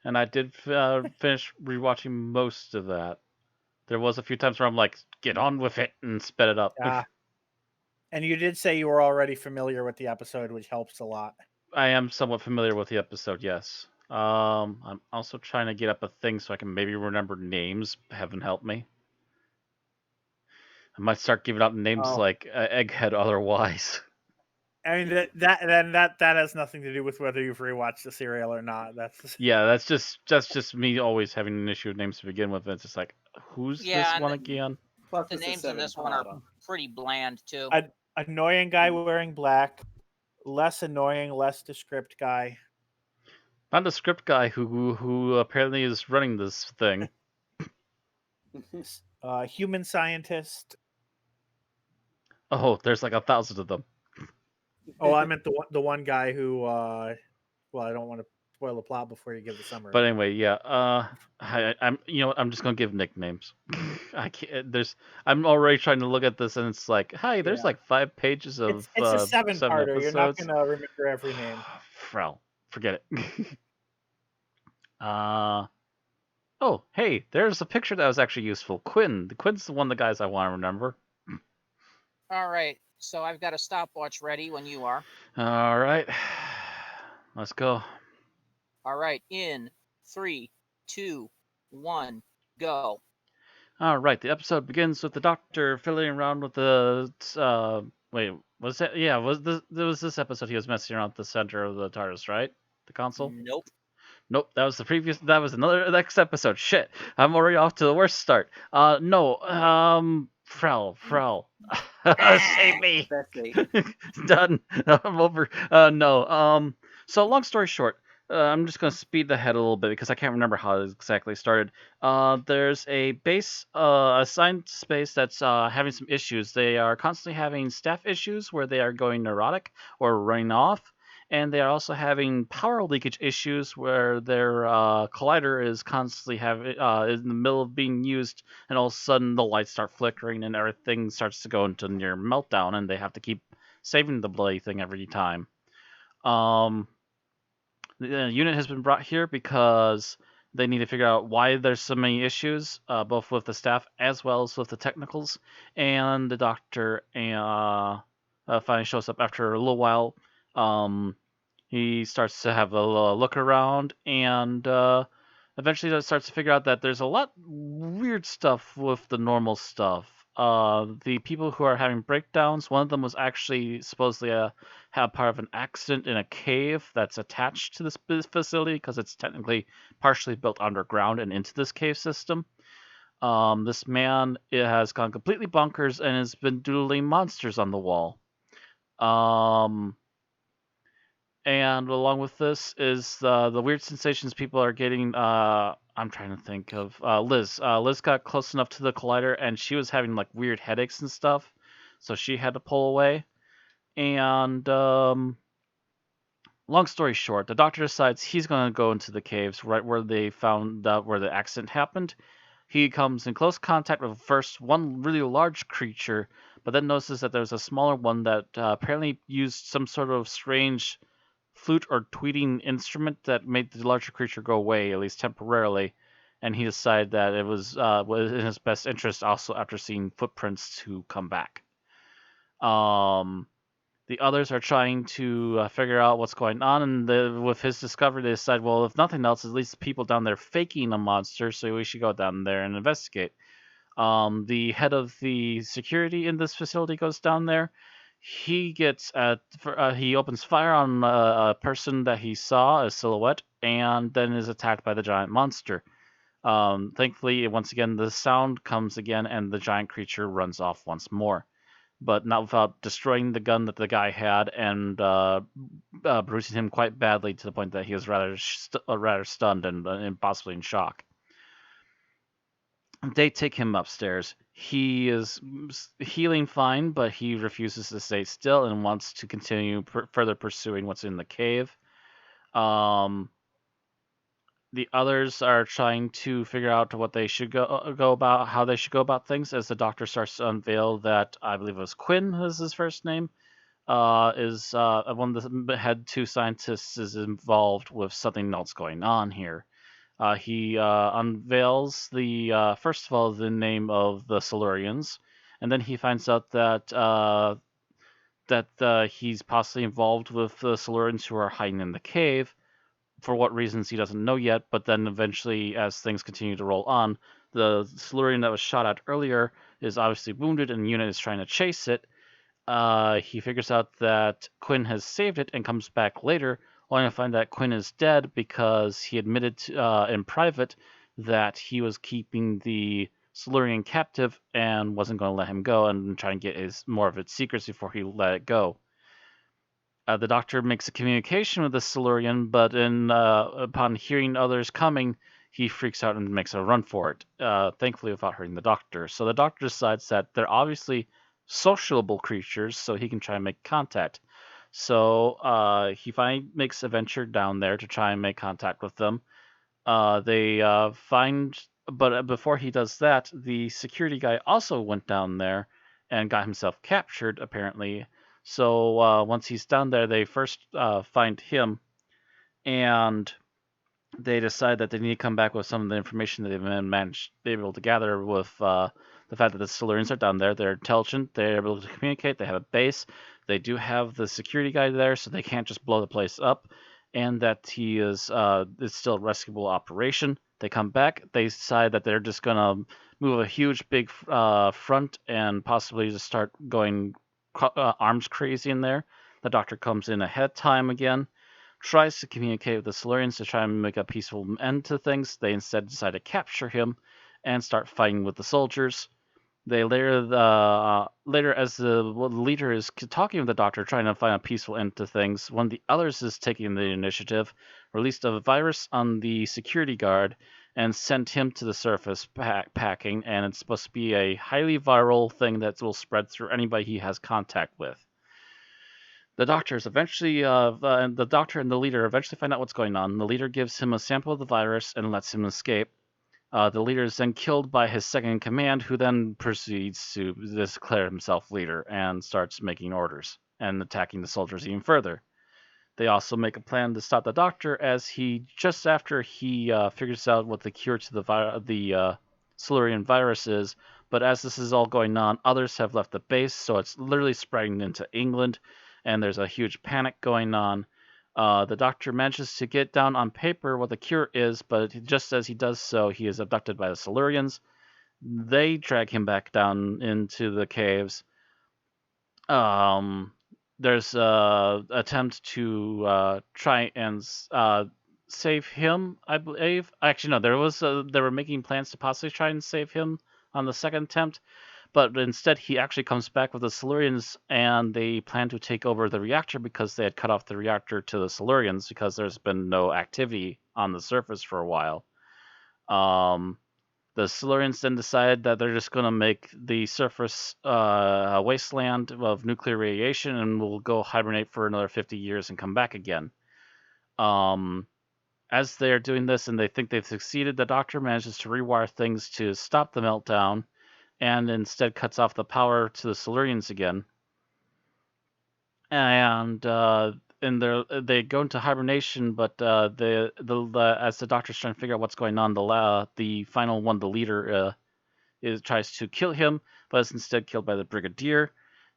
And I did finish rewatching most of that. There was a few times where I'm like, get on with it, and sped it up. And you did say you were already familiar with the episode, which helps a lot. I am somewhat familiar with the episode, yes. I'm also trying to get up a thing so I can maybe remember names. Heaven help me. I might start giving out names like Egghead otherwise. I mean that has nothing to do with whether you've rewatched the serial or not. Yeah, that's just me always having an issue with names to begin with. It's just like, who's this one again? Plus, The it's a names in this one seven-parter. are pretty bland, too. Annoying guy wearing black, less annoying, less descript guy. Not the script guy who apparently is running this thing. Human scientist. Oh, there's like 1,000 of them. Oh, I meant the one guy who. Well, I don't want to spoil the plot before you give the summary. But anyway, yeah. I'm I'm just gonna give nicknames. I can't. I'm already trying to look at this, and it's like, hi, there's Yeah. like 5 pages of It's a 7 7-parter. You're not episodes. gonna remember every name. Frel, forget it. Oh, hey, there's a picture that was actually useful. Quinn's one of the guys I want to remember. All right, so I've got a stopwatch ready when you are. All right, let's go. All right, in 3, 2, 1, go. All right, the episode begins with the Doctor fiddling around with the. Wait, was that? Yeah, there was this episode he was messing around with the center of the TARDIS, right? The console. Nope. Nope, that was the previous. That was another next episode. Shit, I'm already off to the worst start. No, Frel, save me. Bessie. Done. I'm over. No. So long story short, I'm just gonna speed ahead a little bit because I can't remember how it exactly started. There's a base, a science space that's having some issues. They are constantly having staff issues where they are going neurotic or running off. And they are also having power leakage issues where their collider is constantly in the middle of being used, and all of a sudden the lights start flickering and everything starts to go into near meltdown, and they have to keep saving the bloody thing every time. The unit has been brought here because they need to figure out why there's so many issues, both with the staff as well as with the technicals. And the Doctor finally shows up after a little while. He starts to have a look around, and eventually starts to figure out that there's a lot weird stuff with the normal stuff. The people who are having breakdowns, one of them was actually supposedly have part of an accident in a cave that's attached to this facility because it's technically partially built underground and into this cave system. This man has gone completely bonkers and has been doodling monsters on the wall. And along with this is the weird sensations people are getting. I'm trying to think of Liz. Liz got close enough to the collider, and she was having like weird headaches and stuff, so she had to pull away. And long story short, the Doctor decides he's going to go into the caves right where they found out where the accident happened. He comes in close contact with first one really large creature, but then notices that there's a smaller one that apparently used some sort of strange flute or tweeting instrument that made the larger creature go away, at least temporarily, and he decided that it was in his best interest also after seeing footprints to come back. The others are trying to figure out what's going on, and with his discovery, they decide, well, if nothing else, at least the people down there faking a monster, so we should go down there and investigate. The head of the security in this facility goes down there. He he opens fire on a person that he saw, a silhouette, and then is attacked by the giant monster. Thankfully, once again, the sound comes again, and the giant creature runs off once more, but not without destroying the gun that the guy had and bruising him quite badly to the point that he was rather stunned and possibly in shock. They take him upstairs. He is healing fine, but he refuses to stay still and wants to continue further pursuing what's in the cave. The others are trying to figure out what they should go about, how they should go about things, as the Doctor starts to unveil that I believe it was Quinn, is his first name, is one of the head 2 scientists is involved with something else going on here. He unveils first of all the name of the Silurians, and then he finds out that he's possibly involved with the Silurians who are hiding in the cave. For what reasons he doesn't know yet, but then eventually, as things continue to roll on, the Silurian that was shot at earlier is obviously wounded, and the unit is trying to chase it. He figures out that Quinn has saved it and comes back later, only to find that Quinn is dead because he admitted in private that he was keeping the Silurian captive and wasn't going to let him go and try and get more of its secrets before he let it go. The Doctor makes a communication with the Silurian, but upon hearing others coming, he freaks out and makes a run for it, thankfully without hurting the Doctor. So the Doctor decides that they're obviously sociable creatures, so he can try and make contact. So he finally makes a venture down there to try and make contact with them. But before he does that, the security guy also went down there and got himself captured, apparently. So once he's down there, they first find him, and they decide that they need to come back with some of the information that they've been able to gather with the fact that the Silurians are down there. They're intelligent, they're able to communicate, they have a base, they do have the security guy there, so they can't just blow the place up, and that he is it's still a rescuable operation. They come back, they decide that they're just going to move a huge big front and possibly just start going arms crazy in there. The Doctor comes in ahead of time again, tries to communicate with the Silurians to try and make a peaceful end to things. They instead decide to capture him and start fighting with the soldiers. They later, as the leader is talking with the Doctor, trying to find a peaceful end to things, one of the others is taking the initiative, released a virus on the security guard, and sent him to the surface packing. And it's supposed to be a highly viral thing that will spread through anybody he has contact with. The Doctor and the leader eventually find out what's going on. The leader gives him a sample of the virus and lets him escape. The leader is then killed by his second in command, who then proceeds to declare himself leader and starts making orders and attacking the soldiers even further. They also make a plan to stop the Doctor, as just after he figures out what the cure to the Silurian virus is. But as this is all going on, others have left the base, so it's literally spreading into England, and there's a huge panic going on. The Doctor manages to get down on paper what the cure is, but just as he does so, he is abducted by the Silurians. They drag him back down into the caves. There's an attempt to try and save him, I believe. Actually, no, they were making plans to possibly try and save him on the second attempt, but instead he actually comes back with the Silurians, and they plan to take over the reactor because they had cut off the reactor to the Silurians because there's been no activity on the surface for a while. The Silurians then decide that they're just going to make the surface a wasteland of nuclear radiation, and will go hibernate for another 50 years and come back again. As they're doing this and they think they've succeeded, the Doctor manages to rewire things to stop the meltdown, and instead cuts off the power to the Silurians again. And they go into hibernation, but as the Doctor's trying to figure out what's going on, the final one, the leader, tries to kill him, but is instead killed by the Brigadier.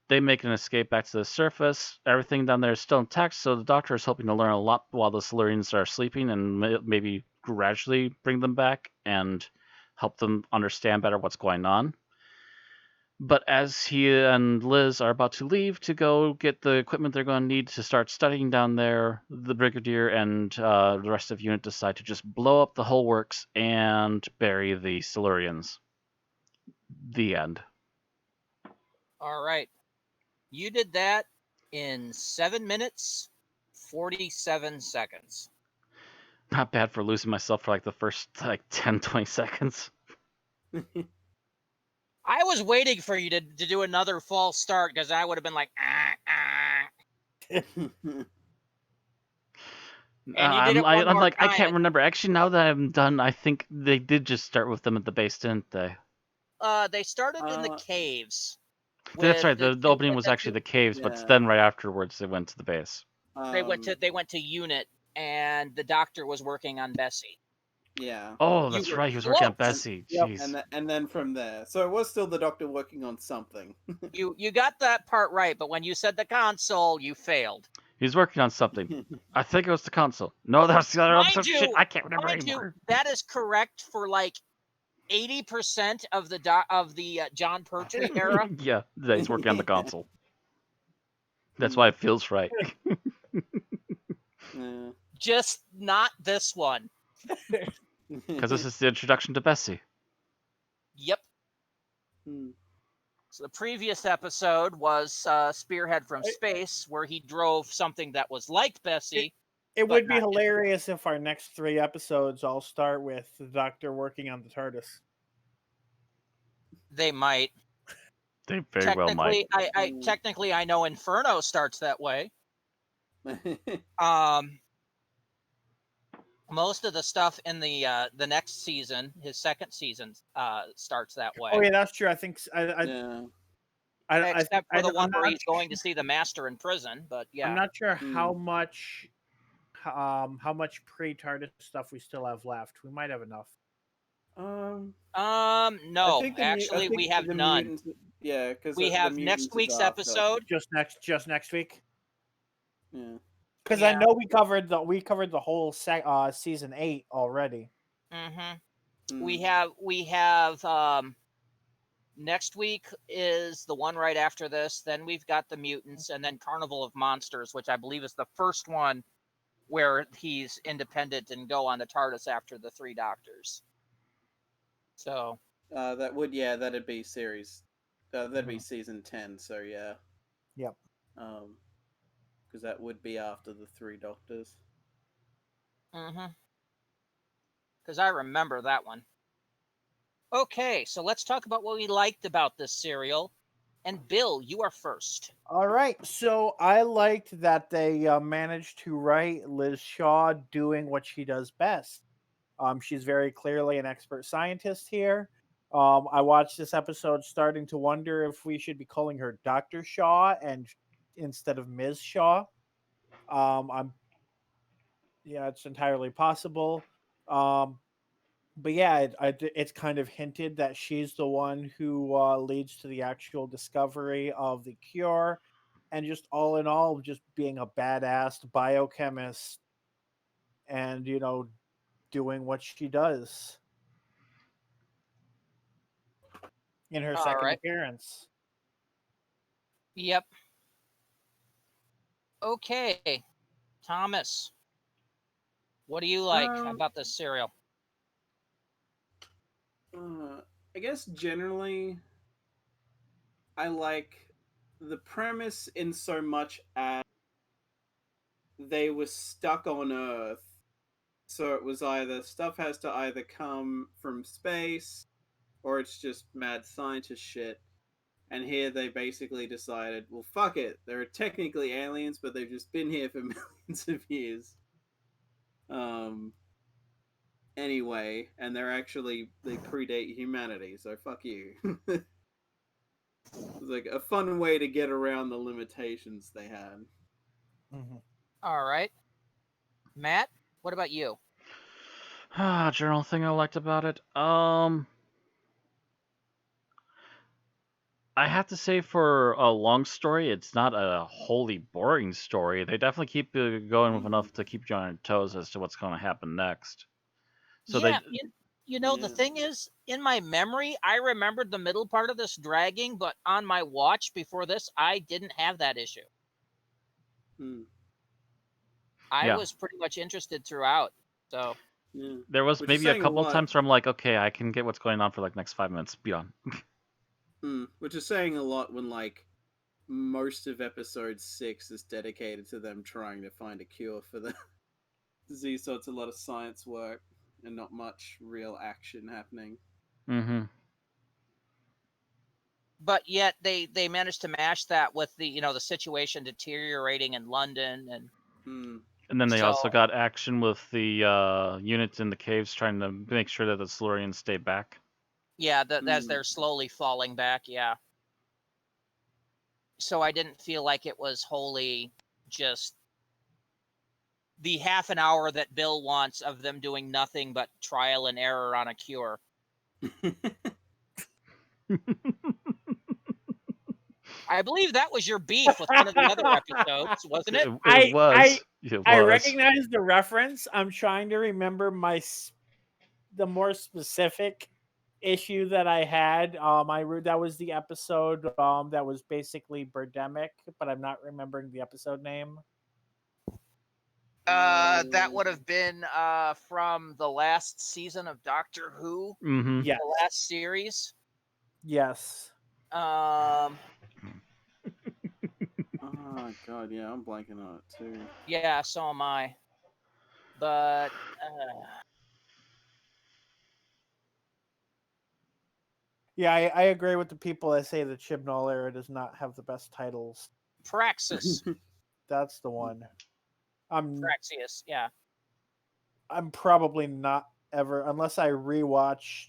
They make an escape back to the surface. Everything down there is still intact, so the Doctor is hoping to learn a lot while the Silurians are sleeping, and maybe gradually bring them back and help them understand better what's going on. But as he and Liz are about to leave to go get the equipment they're going to need to start studying down there, the Brigadier and the rest of the unit decide to just blow up the whole works and bury the Silurians. The end. All right. You did that in 7 minutes, 47 seconds. Not bad for losing myself for the first 10, 20 seconds. I was waiting for you to do another false start, because I would have been like, I can't remember. Actually, now that I'm done, I think they did just start with them at the base, didn't they? They started in the caves. That's right. The opening was actually the caves, but then right afterwards they went to the base. They went to Unit, and the Doctor was working on Bessie. Yeah. Oh, that's right. He was working on Bessie. Jeez. Yep. And then from there, so it was still the Doctor working on something. You got that part right, but when you said the console, you failed. He was working on something. I think it was the console. No, that's the other episode. Shit, I can't remember anymore. That is correct for 80% of the John Pertwee era. Yeah, he's working on the console. That's why it feels right. Just not this one. Because this is the introduction to Bessie. Yep. So the previous episode was Spearhead from Space, where he drove something that was like Bessie. It but would be not his. hilarious if our next 3 episodes all start with the Doctor working on the TARDIS. They might. They very well might. Technically, I know Inferno starts that way. Most of the stuff in the next season, his second season, starts that way. Oh yeah, that's true. I think Except for the one where not he's going to see the Master in prison, but yeah. I'm not sure how much pre-TARDIS stuff we still have left. We might have enough. No, I think actually, we have none. Because We have next week's episode. Just next week. Yeah. Because I know we covered the whole season 8 already. Mm-hmm. We have next week is the one right after this. Then we've got the mutants, and then Carnival of Monsters, which I believe is the first one where he's independent and go on the TARDIS after the 3 Doctors. So that'd be series. That'd be season 10. So yeah. Yep. Because that would be after the 3 Doctors. Mm-hmm. Because I remember that one. Okay, so let's talk about what we liked about this serial. And Bill, you are first. All right. So I liked that they managed to write Liz Shaw doing what she does best. She's very clearly an expert scientist here. I watched this episode starting to wonder if we should be calling her Dr. Shaw and instead of Ms. Shaw. It's entirely possible. But yeah, it's kind of hinted that she's the one who leads to the actual discovery of the cure, and just all in all, just being a badass biochemist, and doing what she does in her second appearance. Yep. Okay, Thomas, what do you like about this serial? I guess generally, I like the premise in so much as they were stuck on Earth, so it was either stuff has to either come from space, or it's just mad scientist shit. And here they basically decided, well, fuck it. There are technically aliens, but they've just been here for millions of years. Anyway, and they predate humanity, so fuck you. It's like a fun way to get around the limitations they had. Mm-hmm. All right. Matt, what about you? General thing I liked about it. I have to say, for a long story, it's not a wholly boring story. They definitely keep it going with enough to keep you on your toes as to what's going to happen next. So yeah, the thing is, in my memory, I remembered the middle part of this dragging, but on my watch before this, I didn't have that issue. I was pretty much interested throughout. So there was maybe a couple times where I'm like, okay, I can get what's going on for like next 5 minutes. Beyond. Which is saying a lot when like most of episode 6 is dedicated to them trying to find a cure for the disease, so it's a lot of science work and not much real action happening. Mm-hmm. But yet they managed to mash that with the the situation deteriorating in London and then they also got action with the units in the caves trying to make sure that the Silurians stay back. Yeah, as they're slowly falling back, yeah. So I didn't feel like it was wholly just the half an hour that Bill wants of them doing nothing but trial and error on a cure. I believe that was your beef with one of the other episodes, wasn't it? It was. I recognize the reference. I'm trying to remember the more specific issue that I had. That was the episode that was basically Birdemic, but I'm not remembering the episode name. That would have been from the last season of Doctor Who. Mm-hmm. Yes. The last series. Yes. Um, Oh god, yeah, I'm blanking on it too. yeah, so am I. But Yeah, I agree with the people that say the Chibnall era does not have the best titles. Praxis, That's the one. I'm Praxius, yeah. I'm probably not ever, unless I rewatch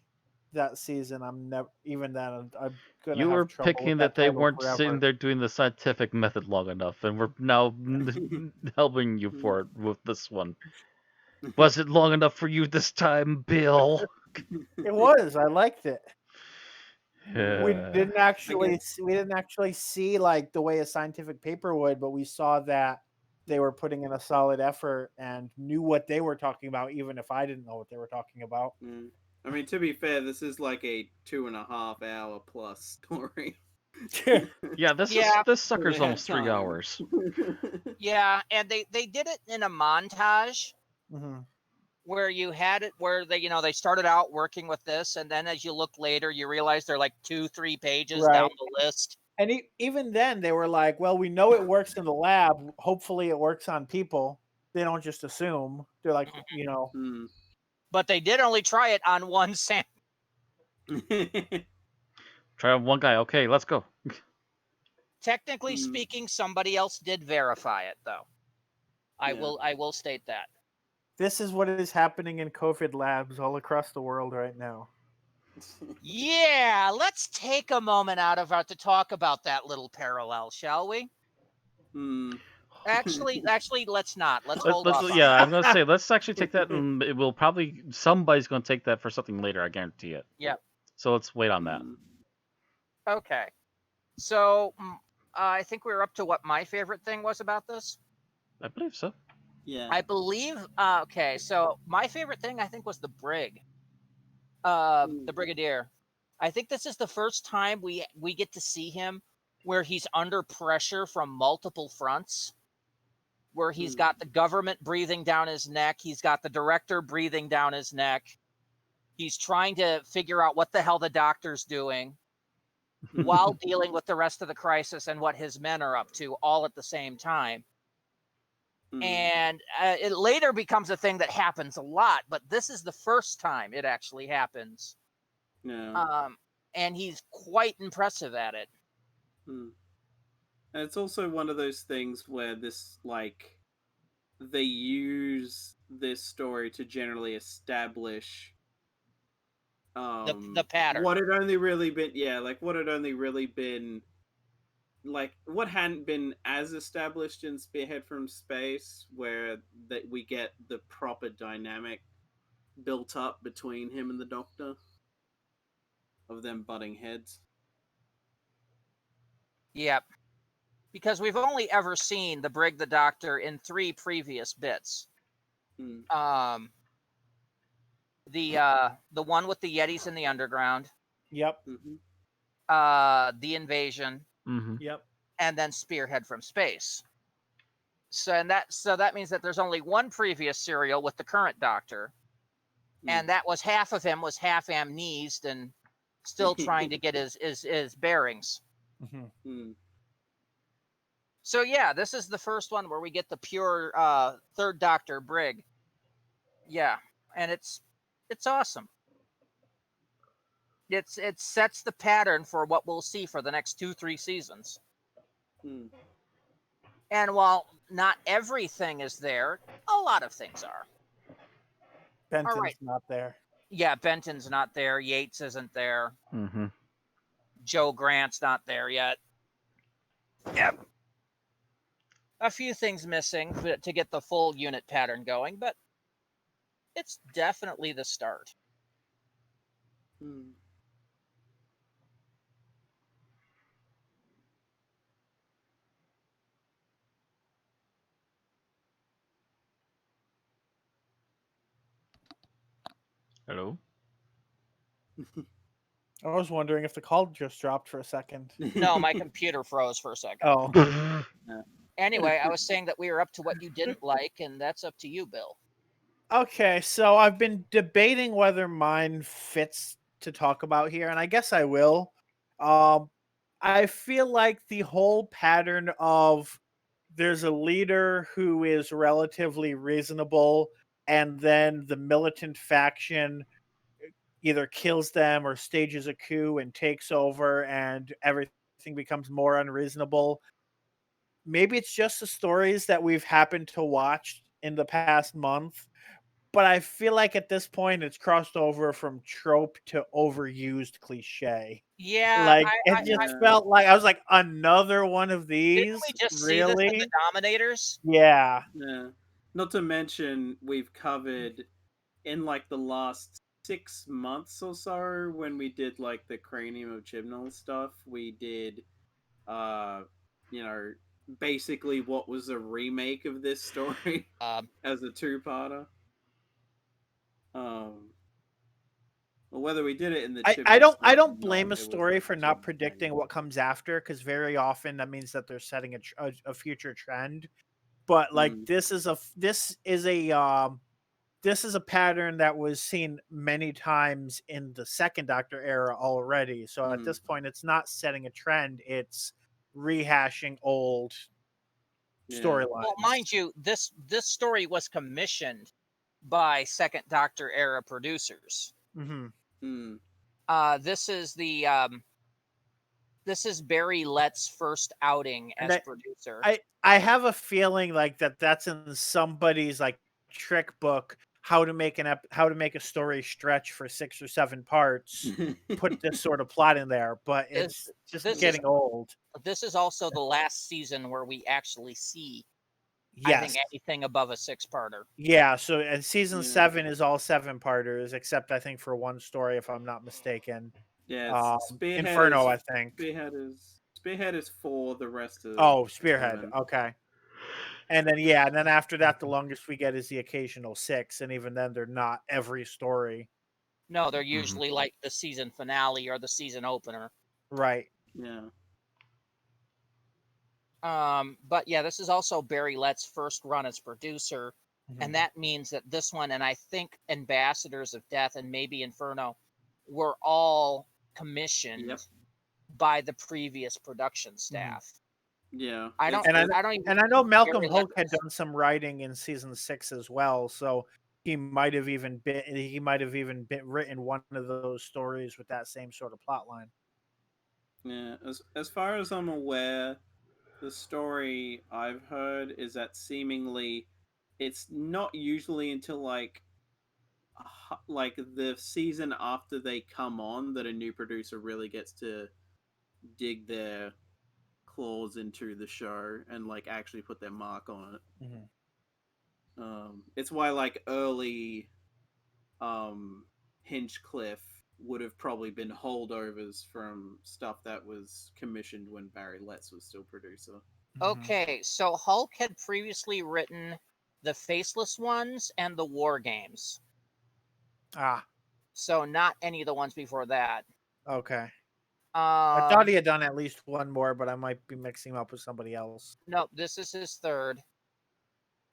that season. I'm never, even then I'm gonna You were have trouble with picking that that they title weren't sitting forever. there doing the scientific method long enough, and we're now helping you for it with this one. Was it long enough for you this time, Bill? It was. I liked it. We Yeah. didn't actually see like the way a scientific paper would, but we saw that they were putting in a solid effort and knew what they were talking about, even if I didn't know what they were talking about. I mean, to be fair, this is like a 2.5 hour plus story. Yeah, Yeah. this So sucker's they had almost 3 time. hours. Yeah, and they did it in a montage hmm where you had it where they started out working with this, and then as you look later, you realize they're like 2-3 pages down Right. the list. And even then, they were like, "Well, we know it works in the lab. Hopefully, it works on people." They don't just assume. They're like, But they did only try it on one sample. Try on one guy. Okay, let's go. Technically speaking, somebody else did verify it, though. I will state that. this is what is happening in COVID labs all across the world right now. Yeah, let's take a moment out of our to talk about that little parallel, shall we? Actually, let's not. Let's hold off. Yeah, I'm gonna say let's actually take that, and it will probably somebody's gonna take that for something later. I guarantee it. Yep. So let's wait on that. Okay. So I think we were up to what my favorite thing was about this. I believe so. Yeah. I believe. Okay. So my favorite thing I think was the brig. The brigadier. I think this is the first time we get to see him where he's under pressure from multiple fronts. Where he's got the government breathing down his neck, he's got the director breathing down his neck. He's trying to figure out what the hell the doctor's doing while dealing with the rest of the crisis and what his men are up to all at the same time. And it later becomes a thing that happens a lot, but this is the first time it actually happens. Yeah. And he's quite impressive at it. And it's also one of those things where this, like, they use this story to generally establish The pattern. what had only really been like what hadn't been as established in Spearhead from Space, where that we get the proper dynamic built up between him and the Doctor of them butting heads. Yep. Because we've only ever seen the brig, the Doctor in 3 previous bits. The one with the Yetis in the underground. Yep. The invasion. Yep. And then Spearhead from Space. So that means that there's only one previous serial with the current Doctor, and that was half of him was half amnesed and still trying to get his bearings. So yeah, this is the first one where we get the pure third Doctor brig. Yeah, and it's awesome. It sets the pattern for what we'll see for the next 2-3 seasons. And while not everything is there, a lot of things are. Benton's not there. Yeah, Benton's not there. Yates isn't there. Joe Grant's not there yet. Yep. A few things missing to get the full unit pattern going, but it's definitely the start. Hello? I was wondering if the call just dropped for a second. No, my computer froze for a second. Oh. Anyway, I was saying that we were up to what you didn't like, and that's up to you, Bill. Okay, so I've been debating whether mine fits to talk about here, and I guess I will. I feel like the whole pattern of there's a leader who is relatively reasonable, and then the militant faction either kills them or stages a coup and takes over, and everything becomes more unreasonable. Maybe it's just the stories that we've happened to watch in the past month, but I feel like at this point it's crossed over from trope to overused cliche. Yeah, Like, it just Yeah. felt like I was like, "Another one of didn't we these? just see this in the Really?" Dominators? Yeah. Yeah. Not to mention, we've covered in like the last 6 months or so when we did like the Cranium of Chibnall stuff. We did, uh, you know, basically what was a remake of this story Um, as a two-parter. Well, whether we did it in the I Chibnall don't stuff or blame not, a it was story like for a not Chibnall predicting thing. what comes after, because very often that means that they're setting a future trend. But like Mm, this is a pattern that was seen many times in the second Doctor era already. So at mm, this point, it's not setting a trend; it's rehashing old yeah. well, storylines. mind you, this story was commissioned by Second Doctor era producers. Hmm. Mm, This is this is Barry Lett's first outing And as producer. I have a feeling like that's in somebody's like trick book how to make a story stretch for 6 or 7 parts. Put this sort of plot in there, but This it's just this is getting old. this is also the last season where we actually see, I think, Yes. anything above a 6-parter. Yeah, so and season yeah. 7 is all 7-parters, except I think for one story, if I'm not mistaken. Yeah, it's Inferno, I think. Spearhead is 4, the rest are Oh, Spearhead. 7. Okay. And then yeah, and then after that, the longest we get is the occasional 6, and even then, they're not every story. No, they're Mhm. usually like the season finale or the season opener. Right. Yeah. But yeah, this is also Barry Lett's first run as producer, Mhm. and that means that this one, and I think Ambassadors of Death and maybe Inferno, were all commissioned Yep. by the previous production staff. Yeah. I don't. And I I don't even. and I know think Malcolm Barry Lett Hoke had was- done some writing in season 6 as well, so he might have even been written one of those stories with that same sort of plot line. Yeah. As far as I'm aware, the story I've heard is that seemingly it's not usually until like the season after they come on that a new producer really gets to dig their claws into the show and like actually put their mark on it. Mhm. It's why like early Hinchcliffe would have probably been holdovers from stuff that was commissioned when Barry Letts was still producer. Mhm. Okay, so Hulk had previously written the Faceless Ones and the War Games, Ah, so not any of the ones before that. okay. I thought Um, he had done at least one more, but I might be mixing him up with somebody else. no, this is his third.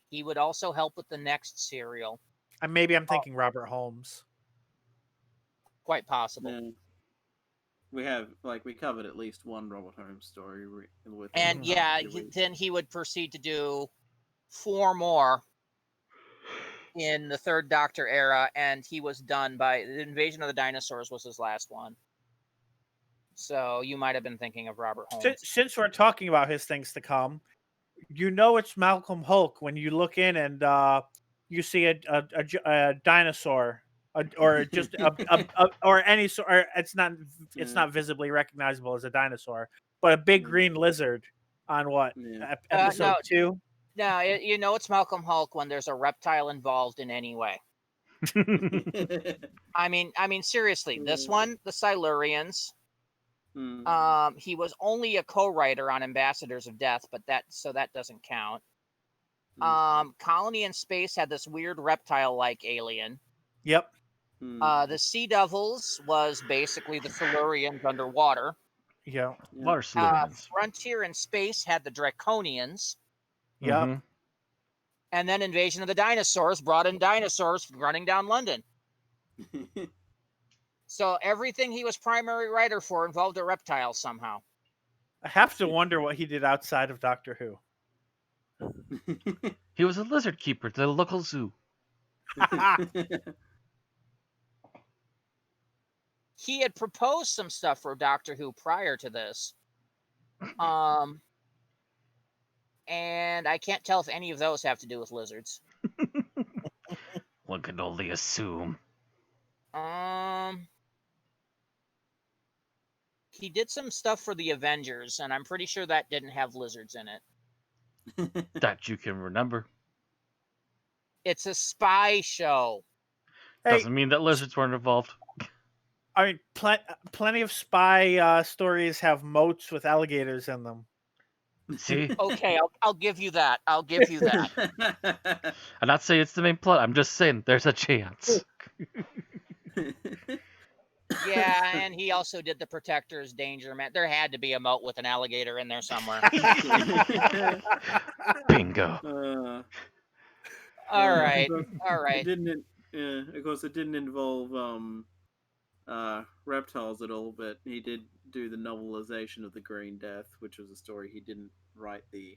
He would also help with the next serial, And maybe I'm thinking Robert Holmes. quite possible. Yeah. We covered at least one Robert Holmes story with And Mhm. yeah, then he would proceed to do 4 more in the Third Doctor era, and he was done by the Invasion of the Dinosaurs was his last one. So you might have been thinking of Robert Holmes. Since we're talking about his things to come, you know it's Malcolm Hulk when you look in and you see a dinosaur, or just or any sort. Or it's Yeah. not visibly recognizable as a dinosaur, but a big Mm. green lizard on what Yeah. episode No, 2. no, you know it's Malcolm Hulk when there's a reptile involved in any way. I mean seriously, this one, the Silurians. Mm. He was only a co-writer on Ambassadors of Death, but that doesn't count. Colony in Space had this weird reptile-like alien. Yep. The Sea Devils was basically the Silurians underwater. Yeah. Water Silurians. Frontier in Space had the Draconians. Yep. Mhm. And then Invasion of the Dinosaurs brought in dinosaurs running down London. So everything he was primary writer for involved a reptile somehow. I have to wonder what he did outside of Doctor Who. He was a lizard keeper at the local zoo. He had proposed some stuff for Doctor Who prior to this. And I can't tell if any of those have to do with lizards. One can only assume. He did some stuff for the Avengers, and I'm pretty sure that didn't have lizards in it. That you can remember. It's a spy show. Hey, Doesn't mean that lizards weren't involved. I mean, plenty of spy stories have moats with alligators in them. See? Okay, I'll give you that. I'll give you that. I'm not saying it's the main plot. I'm just saying there's a chance. Yeah, and he also did the Protector's Danger Man. There had to be a moat with an alligator in there somewhere. Bingo. All right. It didn't. Of course, it didn't involve reptiles at all. But he did do the novelization of the Green Death, which was a story he didn't write the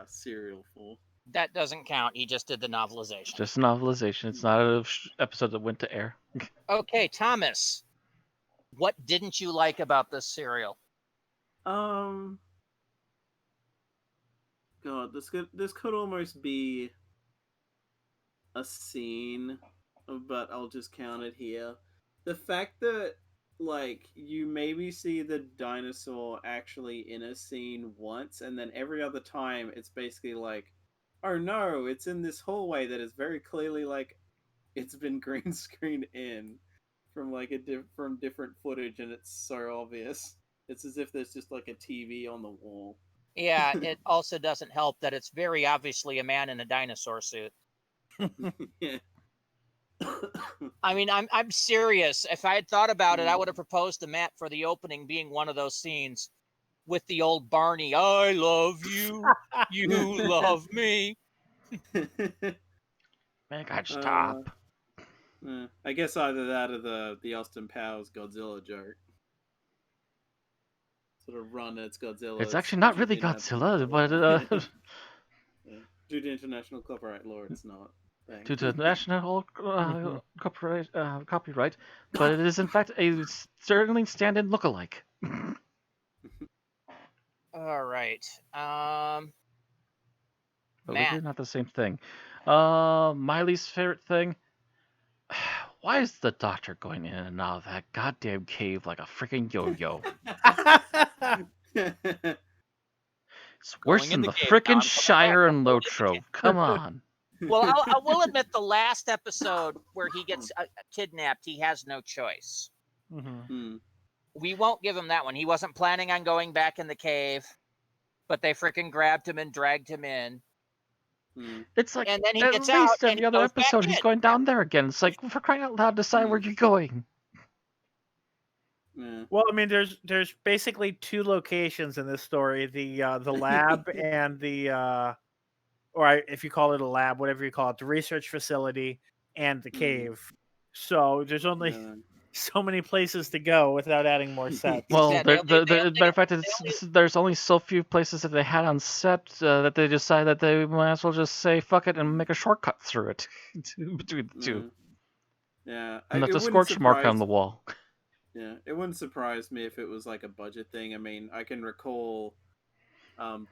serial for. That doesn't count. He just did the novelization. Just a novelization. It's not an episode that went to air. Okay, Thomas. What didn't you like about this serial? God, this could almost be a scene, but I'll just count it here. The fact that, like, you maybe see the dinosaur actually in a scene once, and then every other time it's basically like, oh no, it's in this hallway that is very clearly, like, it's been green screened in from, like, from different footage, and it's so obvious. It's as if there's just, like, a TV on the wall. Yeah, it also doesn't help that it's very obviously a man in a dinosaur suit. Yeah. I mean, I'm serious. If I had thought about it, I would have proposed to Matt for the opening being one of those scenes with the old Barney, I love you, you love me. Make it stop. I guess either that or the Austin Powers Godzilla joke. Sort of run as Godzilla. It's actually not really Godzilla, but due to international copyright law, it's not. Thanks. due to national copyright, but it is in fact a Sterling stand-in lookalike. All right. But Matt. we're not the same thing. My least favorite thing. Why is the Doctor going in and out of that goddamn cave like a freaking yo-yo? It's worse than the freaking Shire and Lotro. Come on. Well, I will admit the last episode where he gets kidnapped, he has no choice. Mm-hmm. We won't give him that one. He wasn't planning on going back in the cave, but they freaking grabbed him and dragged him in. It's like, and then he at gets least out and every he other goes back episode he's in. going down there again. It's like, for crying out loud, decide where you're going. Well, I mean, there's basically two locations in this story: the lab and the or if you call it a lab, whatever you call it, the research facility and the cave. So there's only so many places to go without adding more sets. Well, Yeah, the matter of fact, there's only so few places that they had on set that they decided that they might as well just say fuck it and make a shortcut through it between the two. Yeah, And left a scorch mark on the wall. Yeah, it wouldn't surprise me if it was like a budget thing. I mean, I can recall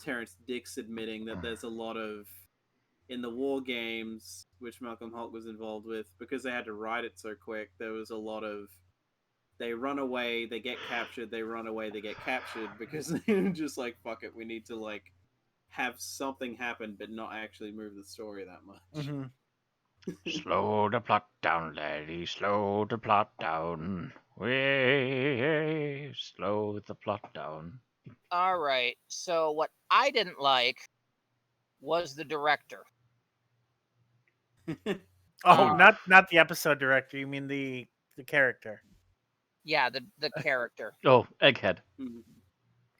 Terrence Dix admitting that there's a lot of, in the war games, which Malcolm Holt was involved with, because they had to write it so quick, there was a lot of, they run away, they get captured, they run away, they get captured, because they were just like, fuck it, we need to like have something happen but not actually move the story that much. Mm-hmm. Slow the plot down, laddie, slow the plot down. Way, slow the plot down. All right. So what I didn't like was the director. Not the episode director. You mean the character? Yeah, the character. Oh, Egghead.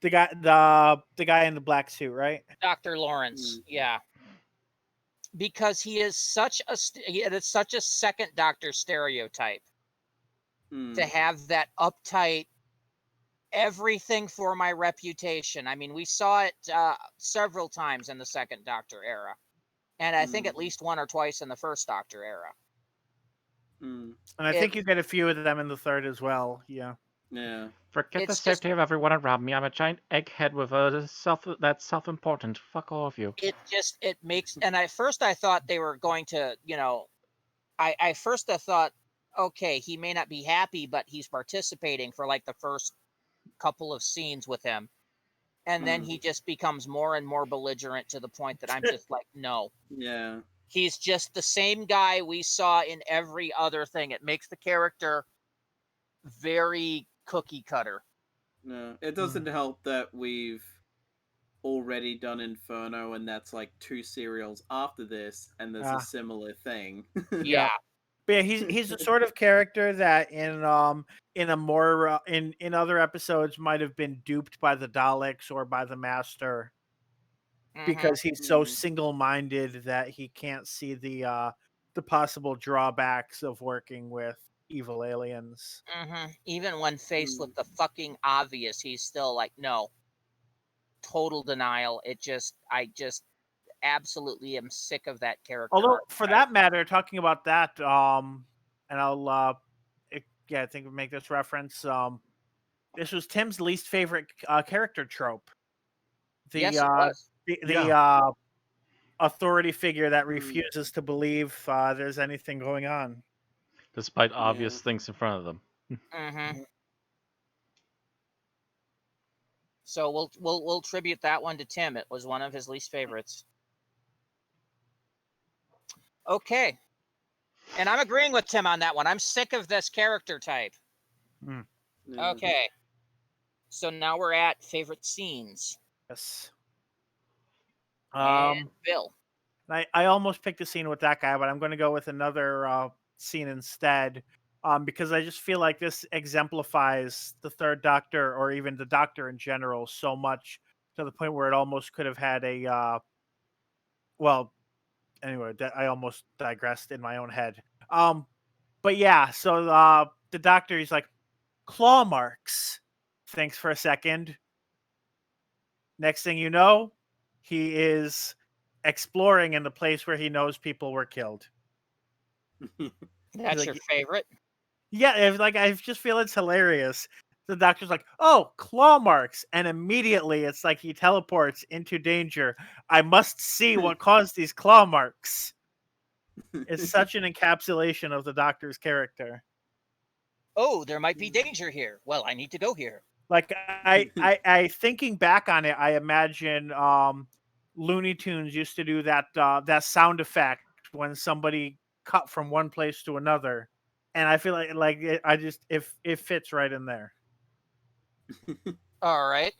The guy in the black suit, right? Dr. Lawrence. Yeah. Because he is such a second Doctor stereotype. To have that uptight, everything for my reputation. I mean, we saw it several times in the second Doctor era, and I think at least one or twice in the first Doctor era. Mm. And I It, think you get a few of them in the third as well. Yeah. Yeah. Forget the it's just safety of everyone around me. I'm a giant egghead with a that's self-important. Fuck all of you. it makes. And at first I thought they were going to, I first I thought, okay, he may not be happy, but he's participating for like the first couple of scenes with him. And then he just becomes more and more belligerent to the point that I'm just like, no. Yeah. He's just the same guy we saw in every other thing. It makes the character very cookie cutter. No, it doesn't help that we've already done Inferno, and that's like 2 serials after this, and there's a Ah. similar thing. Yeah. But yeah, he's the sort of character that in a more in other episodes might have been duped by the Daleks or by the Master because he's so single-minded that he can't see the possible drawbacks of working with evil aliens. Even when faced with the fucking obvious, he's still like, no. Total denial. I just absolutely am sick of that character. Although, for archetype. that matter, talking about that, and I'll I think we make this reference. This was Tim's least favorite character trope. Yes, it was. The authority figure that refuses to believe there's anything going on, Despite obvious things in front of them. So we'll tribute that one to Tim. It was one of his least favorites. Okay. And I'm agreeing with Tim on that one. I'm sick of this character type. Okay. So now we're at favorite scenes. Yes. And Bill. I almost picked a scene with that guy, but I'm going to go with another scene instead, because I just feel like this exemplifies the Third Doctor, or even the Doctor in general, so much to the point where it almost could have had a. Well, anyway, I almost digressed in my own head. But yeah, so the Doctor, he's like, claw marks. Thanks for a second. Next thing you know, he is exploring in the place where he knows people were killed. That's like, your favorite? Yeah, I just feel it's hilarious. The Doctor's like, "Oh, claw marks," and immediately it's like he teleports into danger. I must see what caused these claw marks. It's such an encapsulation of the Doctor's character. Oh, there might be danger here. Well, I need to go here. Like I thinking back on it, I imagine Looney Tunes used to do that sound effect when somebody cut from one place to another, and I feel like it fits right in there. All right.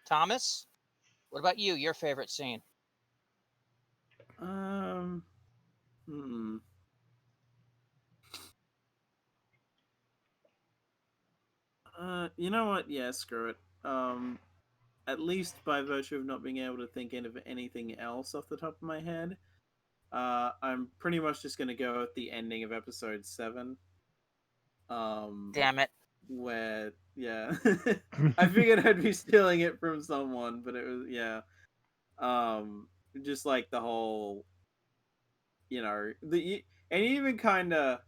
Thomas, what about you? Your favorite scene? You know what? Yeah, screw it. At least by virtue of not being able to think of anything else off the top of my head, I'm pretty much just gonna go at the ending of episode 7. Damn it. Where, yeah, I figured I'd be stealing it from someone, but it was, yeah. Just like the whole, and even kind of,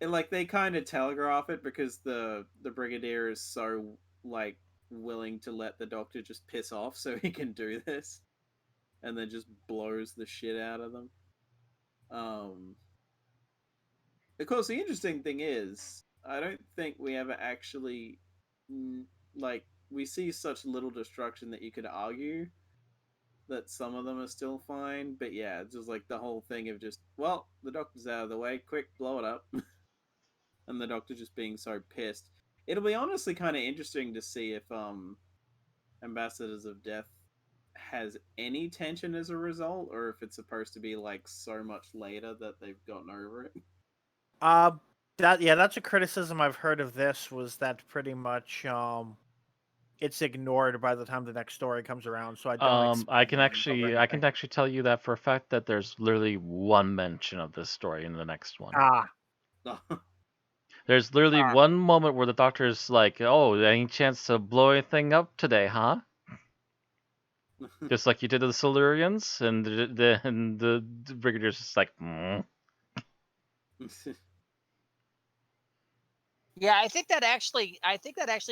like, they kind of telegraph it because the Brigadier is so, like, willing to let the Doctor just piss off so he can do this, and then just blows the shit out of them. Of course, the interesting thing is, I don't think we ever actually, like, we see such little destruction that you could argue that some of them are still fine, but yeah, it's just like the whole thing of just, well, the Doctor's out of the way, quick, blow it up. And the Doctor just being so pissed. It'll be honestly kind of interesting to see if Ambassadors of Death has any tension as a result, or if it's supposed to be like so much later that they've gotten over it. That's a criticism I've heard of this, was that pretty much it's ignored by the time the next story comes around. So I don't. I can actually tell you that for a fact that there's literally one mention of this story in the next one. Ah. There's literally Ah. one moment where the doctor's like, "Oh, any chance to blow anything up today, huh?" Just like you did to the Silurians, and the Brigadier's just like, Yeah, I think that actually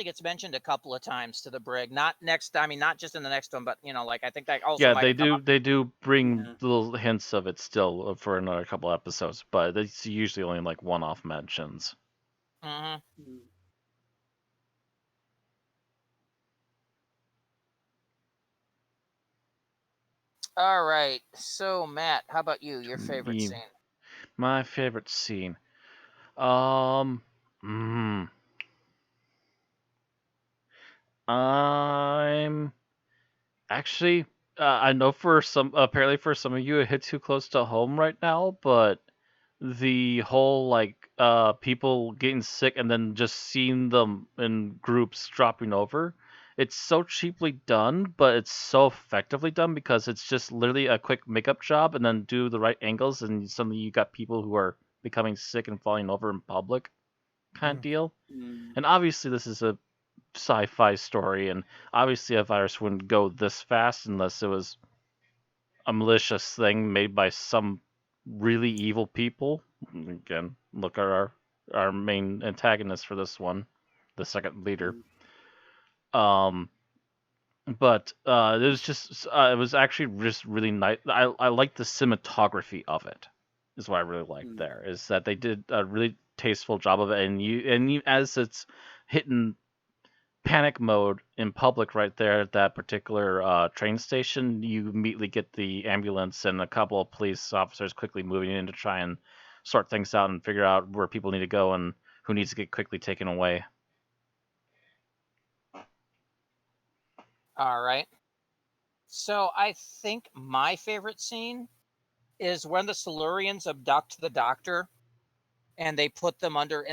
gets mentioned a couple of times to the brig. Not just in the next one, but like I think that also Yeah, might they have come up. do bring Yeah. little hints of it still for another couple episodes, but it's usually only like one-off mentions. Mhm. All right. So, Matt, how about you? Your favorite Me- scene? My favorite scene. Um, I'm actually, I know apparently for some of you it hit too close to home right now, but the whole people getting sick and then just seeing them in groups dropping over, it's so cheaply done, but it's so effectively done because it's just literally a quick makeup job and then do the right angles, and suddenly you got people who are becoming sick and falling over in public kind of deal. And obviously this is a sci-fi story, and obviously a virus wouldn't go this fast unless it was a malicious thing made by some really evil people. Again, look at our main antagonist for this one, the second leader. But it was actually just really nice. I like the cinematography of it. Is what I really liked there. Is that they did a really tasteful job of it, and you as it's hitting panic mode in public right there at that particular train station, you immediately get the ambulance and a couple of police officers quickly moving in to try and sort things out and figure out where people need to go and who needs to get quickly taken away. All right. So, I think my favorite scene is when the Silurians abduct the Doctor and they put him under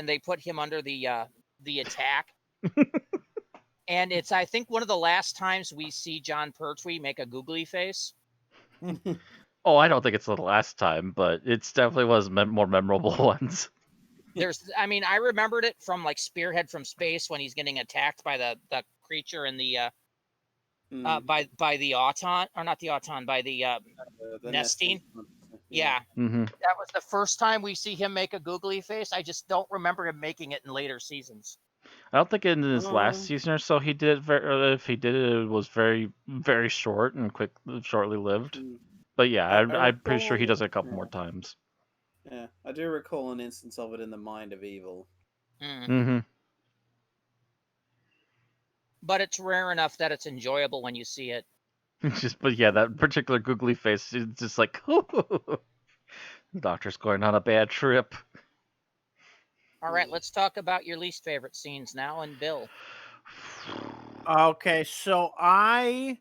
the attack. And it's, I think, one of the last times we see John Pertwee make a googly face. Oh, I don't think it's the last time, but it's definitely one of the more memorable ones. I remembered it from like Spearhead from Space when he's getting attacked by the creature in the by the Auton, or not the Auton, by the Nestine. Yeah. Mm-hmm. That was the first time we see him make a googly face. I just don't remember him making it in later seasons. I don't think in his last season or so he did. If he did it, it was very, very short and shortly lived. But yeah, I'm pretty sure he does it a couple more times. Yeah, I do recall an instance of it in The Mind of Evil. Mm-hmm. But it's rare enough that it's enjoyable when you see it. But yeah, that particular googly face is just like, the Doctor's going on a bad trip. All right, let's talk about your least favorite scenes now, and Bill. Okay, so I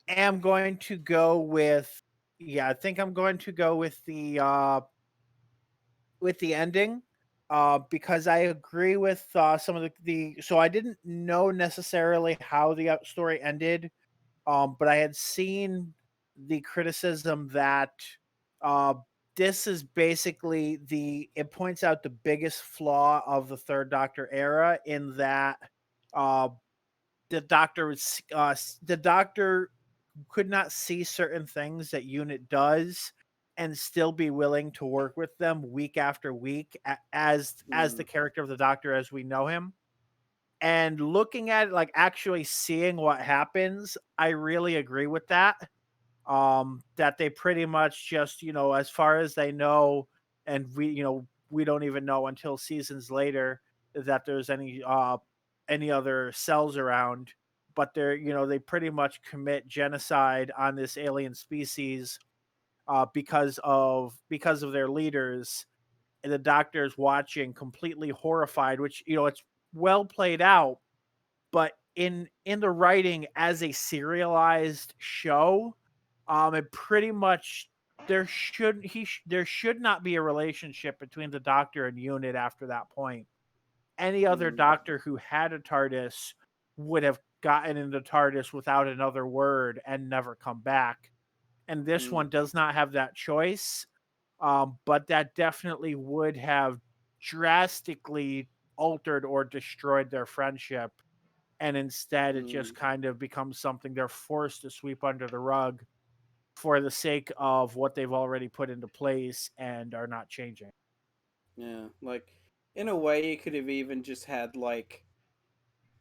am going to go with I think I'm going to go with the ending. Because I agree with some of the so I didn't know necessarily how the story ended, but I had seen the criticism that uh, this is basically it points out the biggest flaw of the Third Doctor era in that uh, the Doctor could not see certain things that Unit does and still be willing to work with them week after week as the character of the Doctor as we know him. And looking at it, like actually seeing what happens, I really agree with that. That they pretty much just, as far as they know, and we don't even know until seasons later that there's any other cells around, but they pretty much commit genocide on this alien species because of their leaders, and the Doctor's watching completely horrified, which it's well played out, but in the writing as a serialized show, it pretty much there should not be a relationship between the Doctor and Unit after that point. Any other Doctor who had a TARDIS would have gotten into TARDIS without another word and never come back. And this one does not have that choice, but that definitely would have drastically altered or destroyed their friendship, and instead it just Mm, kind of becomes something they're forced to sweep under the rug for the sake of what they've already put into place and are not changing. yeah, like in a way, you could have even just had like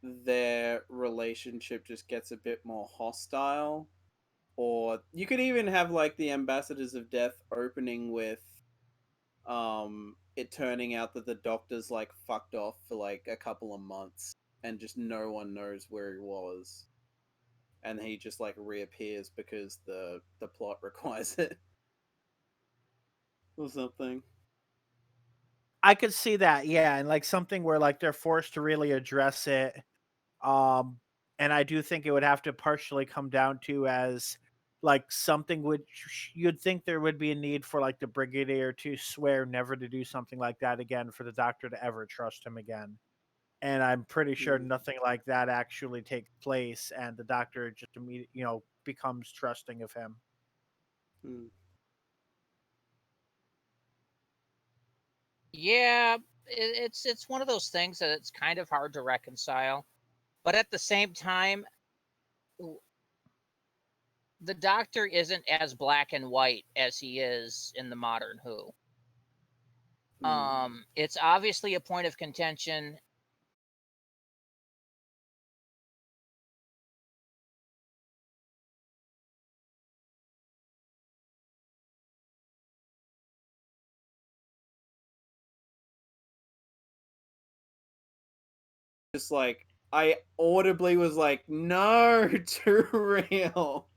their relationship just gets a bit more hostile, or you could even have like the Ambassadors of Death opening with it turning out that the doctor's like fucked off for like a couple of months and just no one knows where he was, and he just like reappears because the plot requires it or something. I could see that, yeah, and like something where like they're forced to really address it. Um, and I do think it would have to partially come down to as like something would you'd think there would be a need for like the brigadier to swear never to do something like that again for the doctor to ever trust him again. And I'm pretty sure Mm, nothing like that actually takes place, and the doctor just immediately, becomes trusting of him. mm, Yeah, it's one of those things that it's kind of hard to reconcile. But at the same time, the Doctor isn't as black and white as he is in the modern Who. mm. It's obviously a point of contention. Just like I audibly was like, no, too real.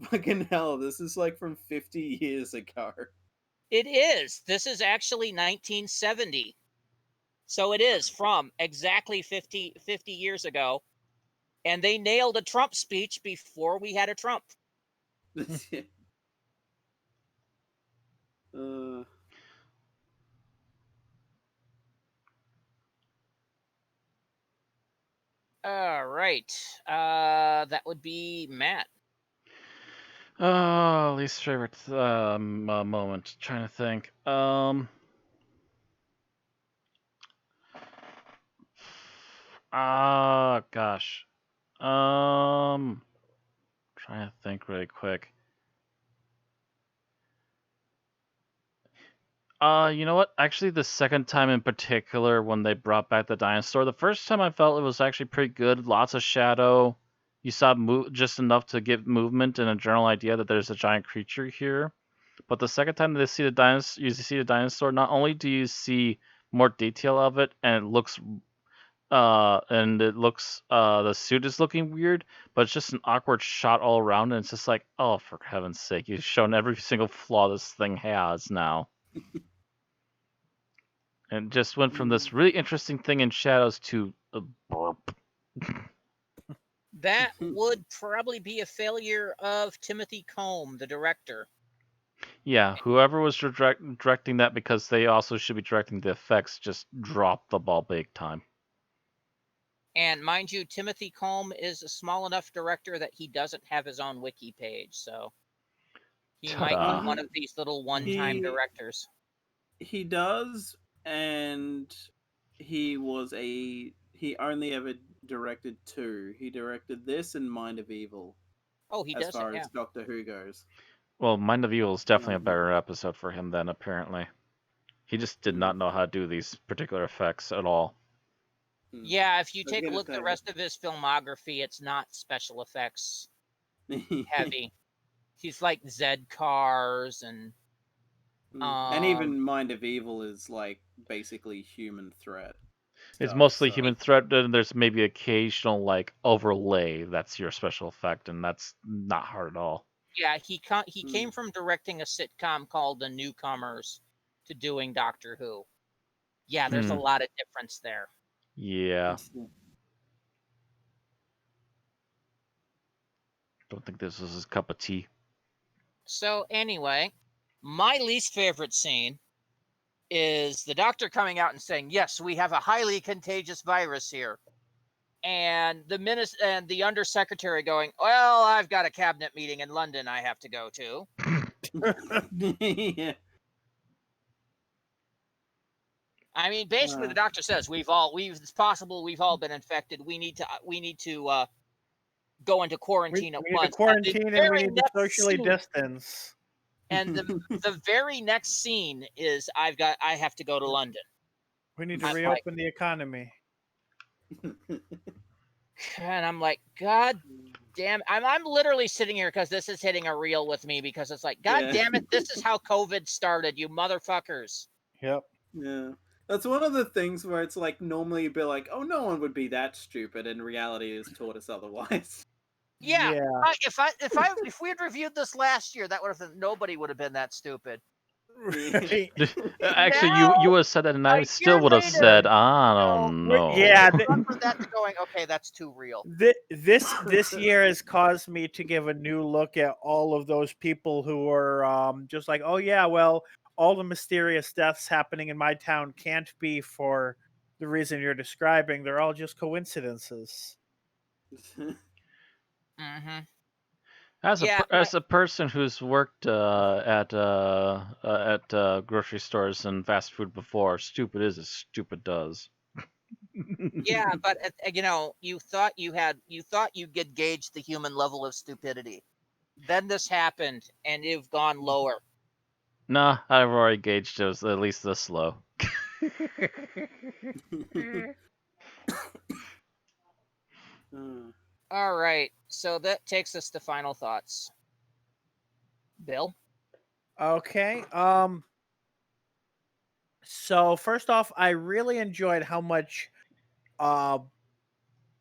Fucking hell, this is like from 50 years ago. It is. This is actually 1970. So it is from exactly 50 years ago. And they nailed a Trump speech before we had a Trump. uh, All right. That would be Matt. Oh, least favorite moment. Trying to think. Ah, gosh. Trying to think really quick. You know what? Actually, the second time in particular, when they brought back the dinosaur, the first time I felt it was actually pretty good. Lots of shadow. You saw just enough to give movement and a general idea that there's a giant creature here. But the second time they see the dinosaur, you see the dinosaur. Not only do you see more detail of it, and it looks the suit is looking weird, but it's just an awkward shot all around, and it's just like, oh, for heaven's sake, you've shown every single flaw this thing has now. And just went from this really interesting thing in shadows to a burp. That would probably be a failure of Timothy Combe, the director. Yeah, whoever was directing that, because they also should be directing the effects, just dropped the ball big time. And mind you, Timothy Combe is a small enough director that he doesn't have his own wiki page, so he might be Ta-da. one of these little one-time he directors. he does, and he only ever directed two. He directed this and Mind of Evil, Oh, he as does it, far yeah. as Doctor Who goes. Well, Mind of Evil is definitely a Um, better episode for him then, apparently. He just did not know how to do these particular effects at all. Yeah, if you I was take a gonna look at the rest of his filmography, it's not special effects say. heavy. He's like Zed cars and And even Mind of Evil is like basically human threat It's stuff. mostly So human threat, and there's maybe occasional like overlay that's your special effect, and that's not hard at all. yeah, he came from directing a sitcom called The Newcomers to doing Doctor Who. Yeah, there's a lot of difference there. Yeah. Don't think this is his cup of tea. So anyway, my least favorite scene is the doctor coming out and saying, "Yes, we have a highly contagious virus here." And the undersecretary going, "Well, I've got a cabinet meeting in London I have to go to." yeah. I mean, basically, the doctor says it's possible we've all been infected. We need to go into quarantine at We need to once. And the quarantine and we very need to next socially scene, distance. and the very next scene is I have to go to London. We need to I'm like, reopen the economy. and I'm like, God damn! I'm literally sitting here because this is hitting a reel with me because it's like, God damn it, this is how COVID started, you motherfuckers. Yep. Yeah. That's one of the things where it's like normally you'd be like, oh, no one would be that stupid, and reality has taught us otherwise. Yeah, Yeah. if we had reviewed this last year, that would have nobody would have been that stupid. Right. Actually, Now, you would have said that, and a I year still would have later, said, I don't know. Yeah. From that to going, okay, that's too real. This year has caused me to give a new look at all of those people who are just like, oh yeah, well, all the mysterious deaths happening in my town can't be for the reason you're describing. They're all just coincidences. Mm-hmm. As Yeah, a person who's worked at grocery stores and fast food before, stupid is as stupid does. yeah, but you thought you could gauge the human level of stupidity. Then this happened, and you've gone lower. Nah, I've already gauged it was at least this low. All right, so that takes us to final thoughts. Bill? Okay. So first off, I really enjoyed uh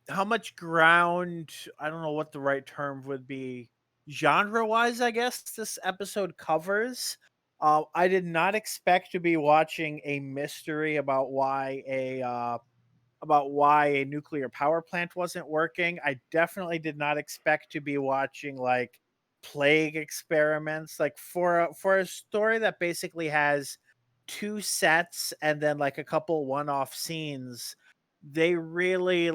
how much ground, I don't know what the right term would be, genre wise, I guess, this episode covers. I did not expect to be watching a mystery about why a nuclear power plant wasn't working. I definitely did not expect to be watching like plague experiments. Like for a story that basically has two sets and then like a couple one-off scenes, they really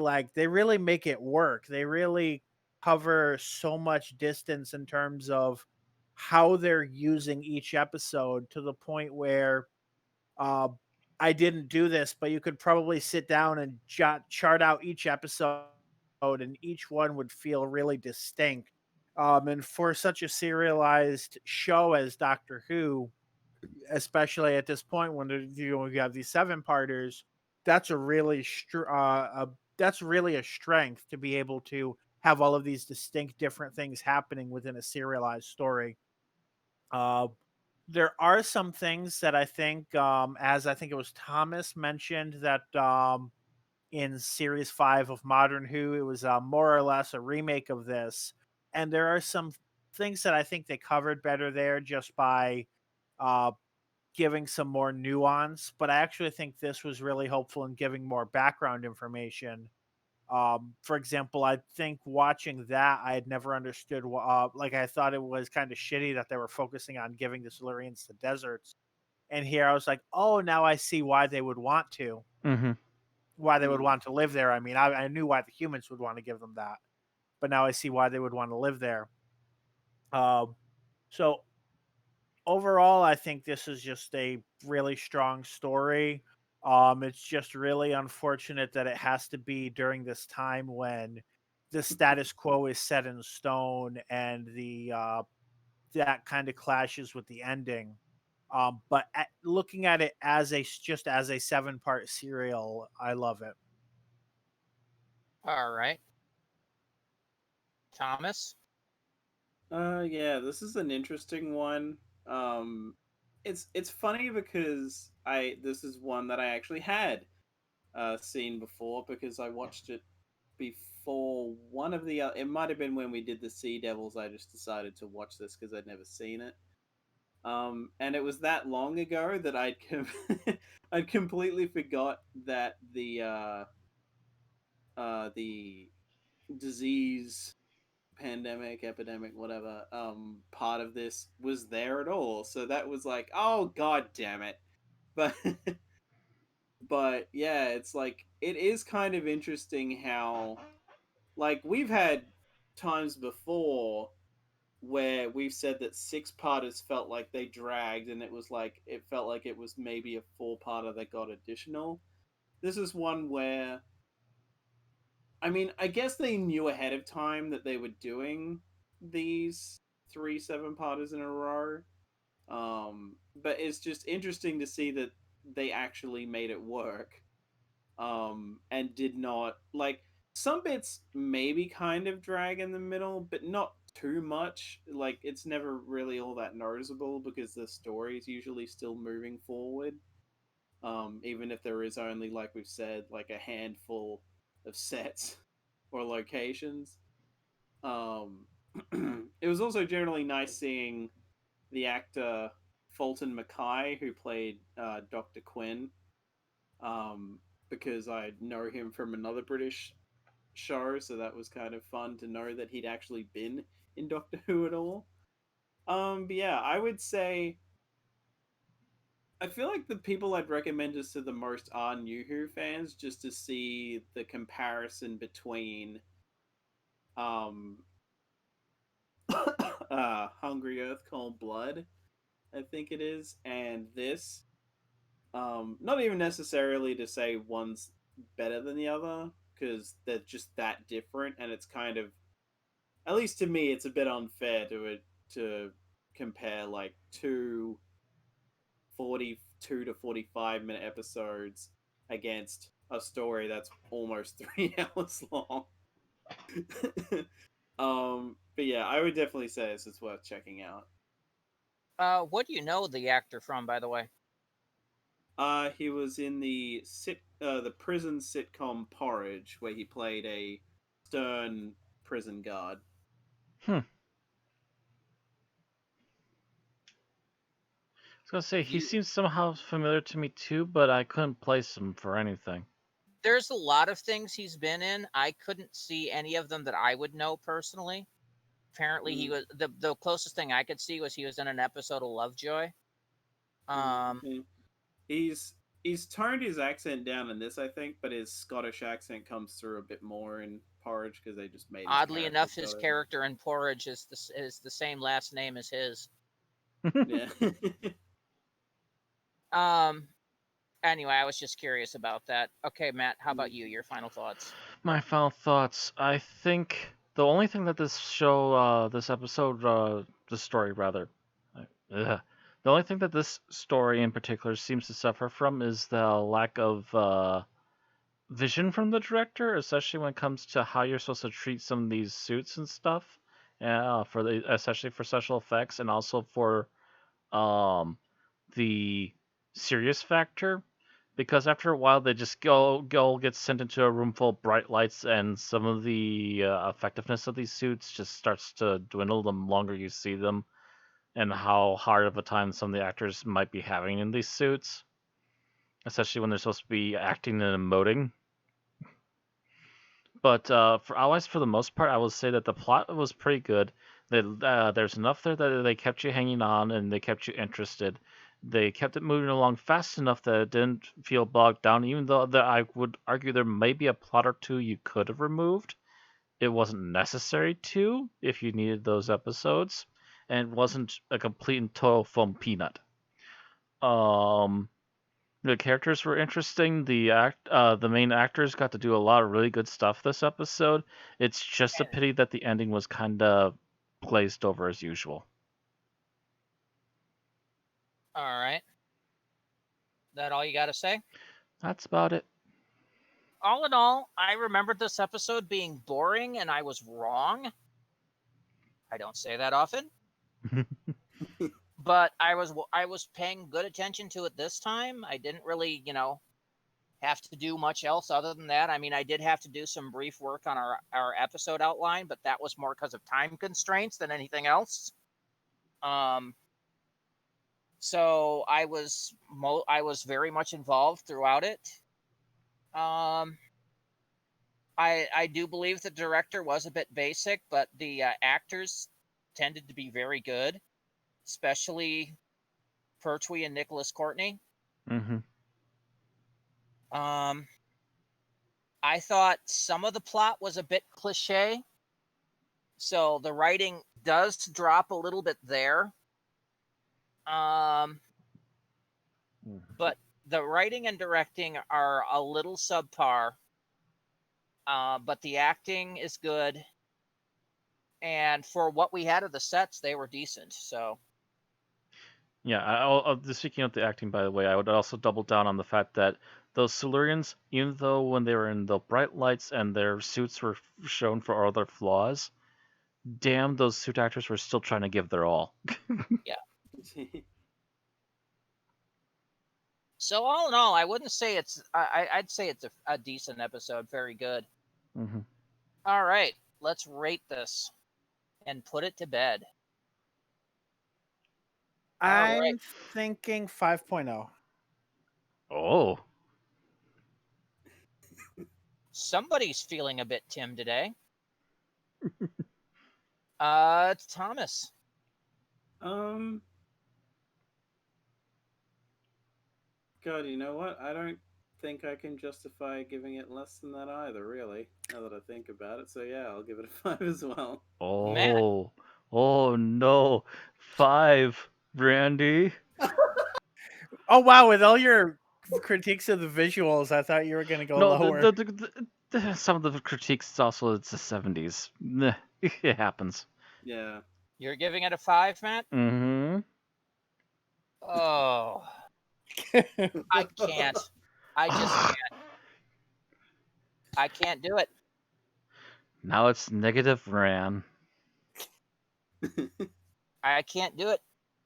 make it work. They really cover so much distance in terms of how they're using each episode to the point where uh, I didn't do this, but you could probably sit down and chart out each episode, and each one would feel really distinct. And for such a serialized show as Doctor Who, especially at this point when you have these seven parters, that's a really that's really a strength to be able to have all of these distinct different things happening within a serialized story. Uh, there are some things that I think, as I think it was Thomas mentioned, that in series 5 of Modern Who, it was more or less a remake of this. And there are some things that I think they covered better there just by uh, giving some more nuance. But I actually think this was really helpful in giving more background information. For example, I think watching that, I had never understood. Like I thought it was kind of shitty that they were focusing on giving the Silurians the deserts, and here I was like, oh, now I see why they would want to, Mm-hmm. why they would want to live there. I mean, I knew why the humans would want to give them that, but now I see why they would want to live there. Um, so overall, I think this is just a really strong story. It's just really unfortunate that it has to be during this time when the status quo is set in stone and the that kind of clashes with the ending. But looking at it as just as a 7-part serial, I love it. All right. Thomas? Yeah, this is an interesting one. Um, it's funny because this is one that I actually had seen before because I watched it before one of the it might have been when we did the Sea Devils. I just decided to watch this because I'd never seen it. And it was that long ago that I'd completely forgot that the disease, pandemic, epidemic, whatever, part of this was there at all. So that was like, oh god damn it. But but yeah, it's like it is kind of interesting how like we've had times before where we've said that 6-parters felt like they dragged, and it felt like it was maybe a 4-parter that got additional. This is one where, I mean, I guess they knew ahead of time that they were doing these 3 7-parters in a row. But it's just interesting to see that they actually made it work. And did not, like, some bits maybe kind of drag in the middle, but not too much. Like, it's never really all that noticeable because the story is usually still moving forward. Even if there is only, like we've said, like a handful of sets or locations. Um, it was also generally nice seeing the actor Fulton Mackay, who played Dr. Quinn, because I know him from another British show, so that was kind of fun to know that he'd actually been in Doctor Who at all. But yeah, I would say I feel like the people I'd recommend this to the most are New Who fans, just to see the comparison between um Hungry Earth Cold Blood, I think it is, and this. Not even necessarily to say one's better than the other, because they're just that different, and it's kind of, at least to me, it's a bit unfair to compare like 42 to 45-minute episodes against a story that's almost 3 hours long. But yeah, I would definitely say this is worth checking out. What do you know the actor from, by the way? He was in the prison sitcom Porridge, where he played a stern prison guard. I was gonna say he He, seems somehow familiar to me too, but I couldn't place him for anything. There's a lot of things he's been in. I couldn't see any of them that I would know personally. Apparently, he was the closest thing I could see was he was in an episode of Lovejoy. yeah. He's toned his accent down in this, I think, but his Scottish accent comes through a bit more in Porridge because they just made his Oddly character enough, his Scottish. character in Porridge is the same last name as his. Yeah. Um. Anyway, I was just curious about that. Okay, Matt, how about you? Your final thoughts? My final thoughts. I think the only thing that this episode, this story rather, the only thing that this story in particular seems to suffer from is the lack of vision from the director, especially when it comes to how you're supposed to treat some of these suits and stuff, especially for special effects and also for um the serious factor, because after a while they just go get sent into a room full of bright lights, and some of the effectiveness of these suits just starts to dwindle the longer you see them, and how hard of a time some of the actors might be having in these suits, especially when they're supposed to be acting and emoting. But otherwise, for the most part, I would say that the plot was pretty good. There's enough there that they kept you hanging on and they kept you interested. They kept it moving along fast enough that it didn't feel bogged down, even though I would argue there may be a plot or two you could have removed. It wasn't necessary to if you needed those episodes, and it wasn't a complete and total foam peanut. Um, the characters were interesting. The main actors got to do a lot of really good stuff this episode. It's just a pity that the ending was kind of glazed over as usual. All right. That all you got to say? That's about it. All in all, I remembered this episode being boring, and I was wrong. I don't say that often, but I was paying good attention to it this time. I didn't really, have to do much else other than that. I mean, I did have to do some brief work on our episode outline, but that was more because of time constraints than anything else. So I was very much involved throughout it. I do believe the director was a bit basic, but the actors tended to be very good, especially Pertwee and Nicholas Courtney. Mm-hmm. I thought some of the plot was a bit cliche, So the writing does drop a little bit there. But the writing and directing are a little subpar. But the acting is good. And for what we had of the sets, they were decent. So Yeah, speaking of the acting, by the way, I would also double down on the fact that those Silurians, even though when they were in the bright lights and their suits were shown for all their flaws, damn, those suit actors were still trying to give their all. yeah. So all in all, I wouldn't say it's. I'd say it's a decent episode. Very good. Mm-hmm. All right, let's rate this and put it to bed. I'm right. thinking 5.0. Oh, Somebody's feeling a bit Tim today. It's Thomas. God, you know what? I don't think I can justify giving it less than that either, really, now that I think about it. So yeah, I'll give it a 5 as well. Matt. oh no, 5, Randy. Oh wow! With all your critiques of the visuals, I thought you were going to go No, lower. some of the critiques is also it's the 70s. Nah, it happens. Yeah. You're giving it a 5, Matt? Mm-hmm. Oh, I can't. I just can't. I can't do it. Now it's negative Ran. I can't do it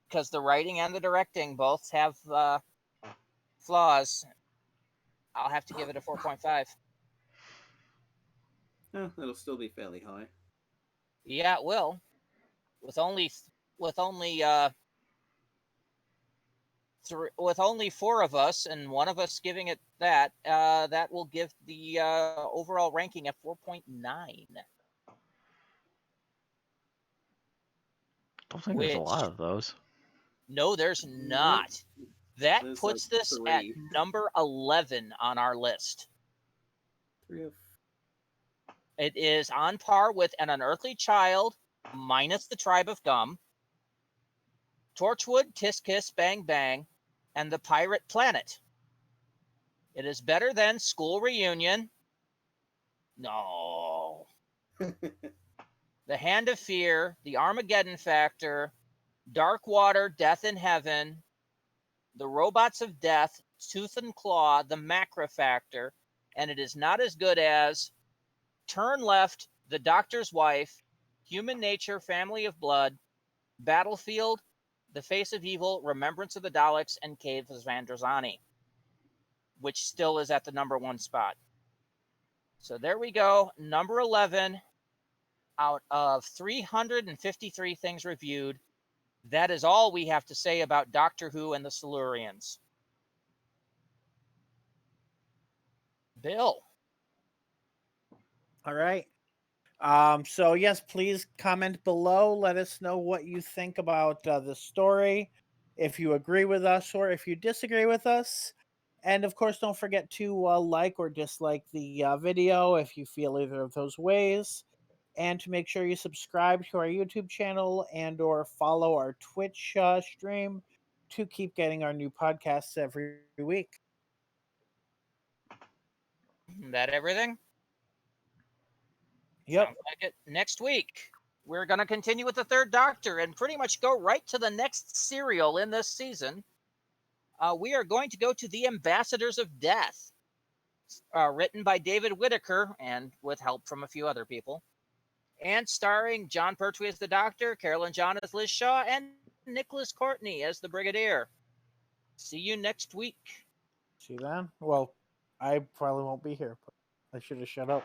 because the writing and the directing both have flaws. I'll have to give it a 4.5. Oh, that'll still be fairly high. Yeah, it will. With only with only 4 of us and one of us giving it that, that will give the overall ranking at 4.9. Don't think there's a lot of those. No, there's not. That There's puts like this at 3. number 11 on our list. 3 of... It is on par with An Unearthly Child, minus the Tribe of Gum, Torchwood, Tisk Kiss, Bang Bang, and The Pirate Planet. It is better than School Reunion. No. The Hand of Fear, The Armageddon Factor, Dark Water, Death in Heaven, The Robots of Death, Tooth and Claw, The Macra Factor, and it is not as good as Turn Left, The Doctor's Wife, Human Nature, Family of Blood, Battlefield, The Face of Evil, Remembrance of the Daleks, and Cave of Vandrazani, which still is at the number 1 spot. So there we go, number 11 out of 353 things reviewed. That is all we have to say about Doctor Who and the Silurians. Bill. All right. So yes, please comment below. Let us know what you think about the story, if you agree with us or if you disagree with us. And of course, don't forget to like or dislike the video if you feel either of those ways. And to make sure you subscribe to our YouTube channel and or follow our Twitch stream to keep getting our new podcasts every week. That everything? Yep. Sounds like it. Next week, we're going to continue with the Third Doctor and pretty much go right to the next serial in this season. We are going to go to The Ambassadors of Death, written by David Whitaker and with help from a few other people, and starring John Pertwee as the Doctor, Carolyn John as Liz Shaw, and Nicholas Courtney as the Brigadier. See you next week. See you then. Well, I probably won't be here, but I should have shut up.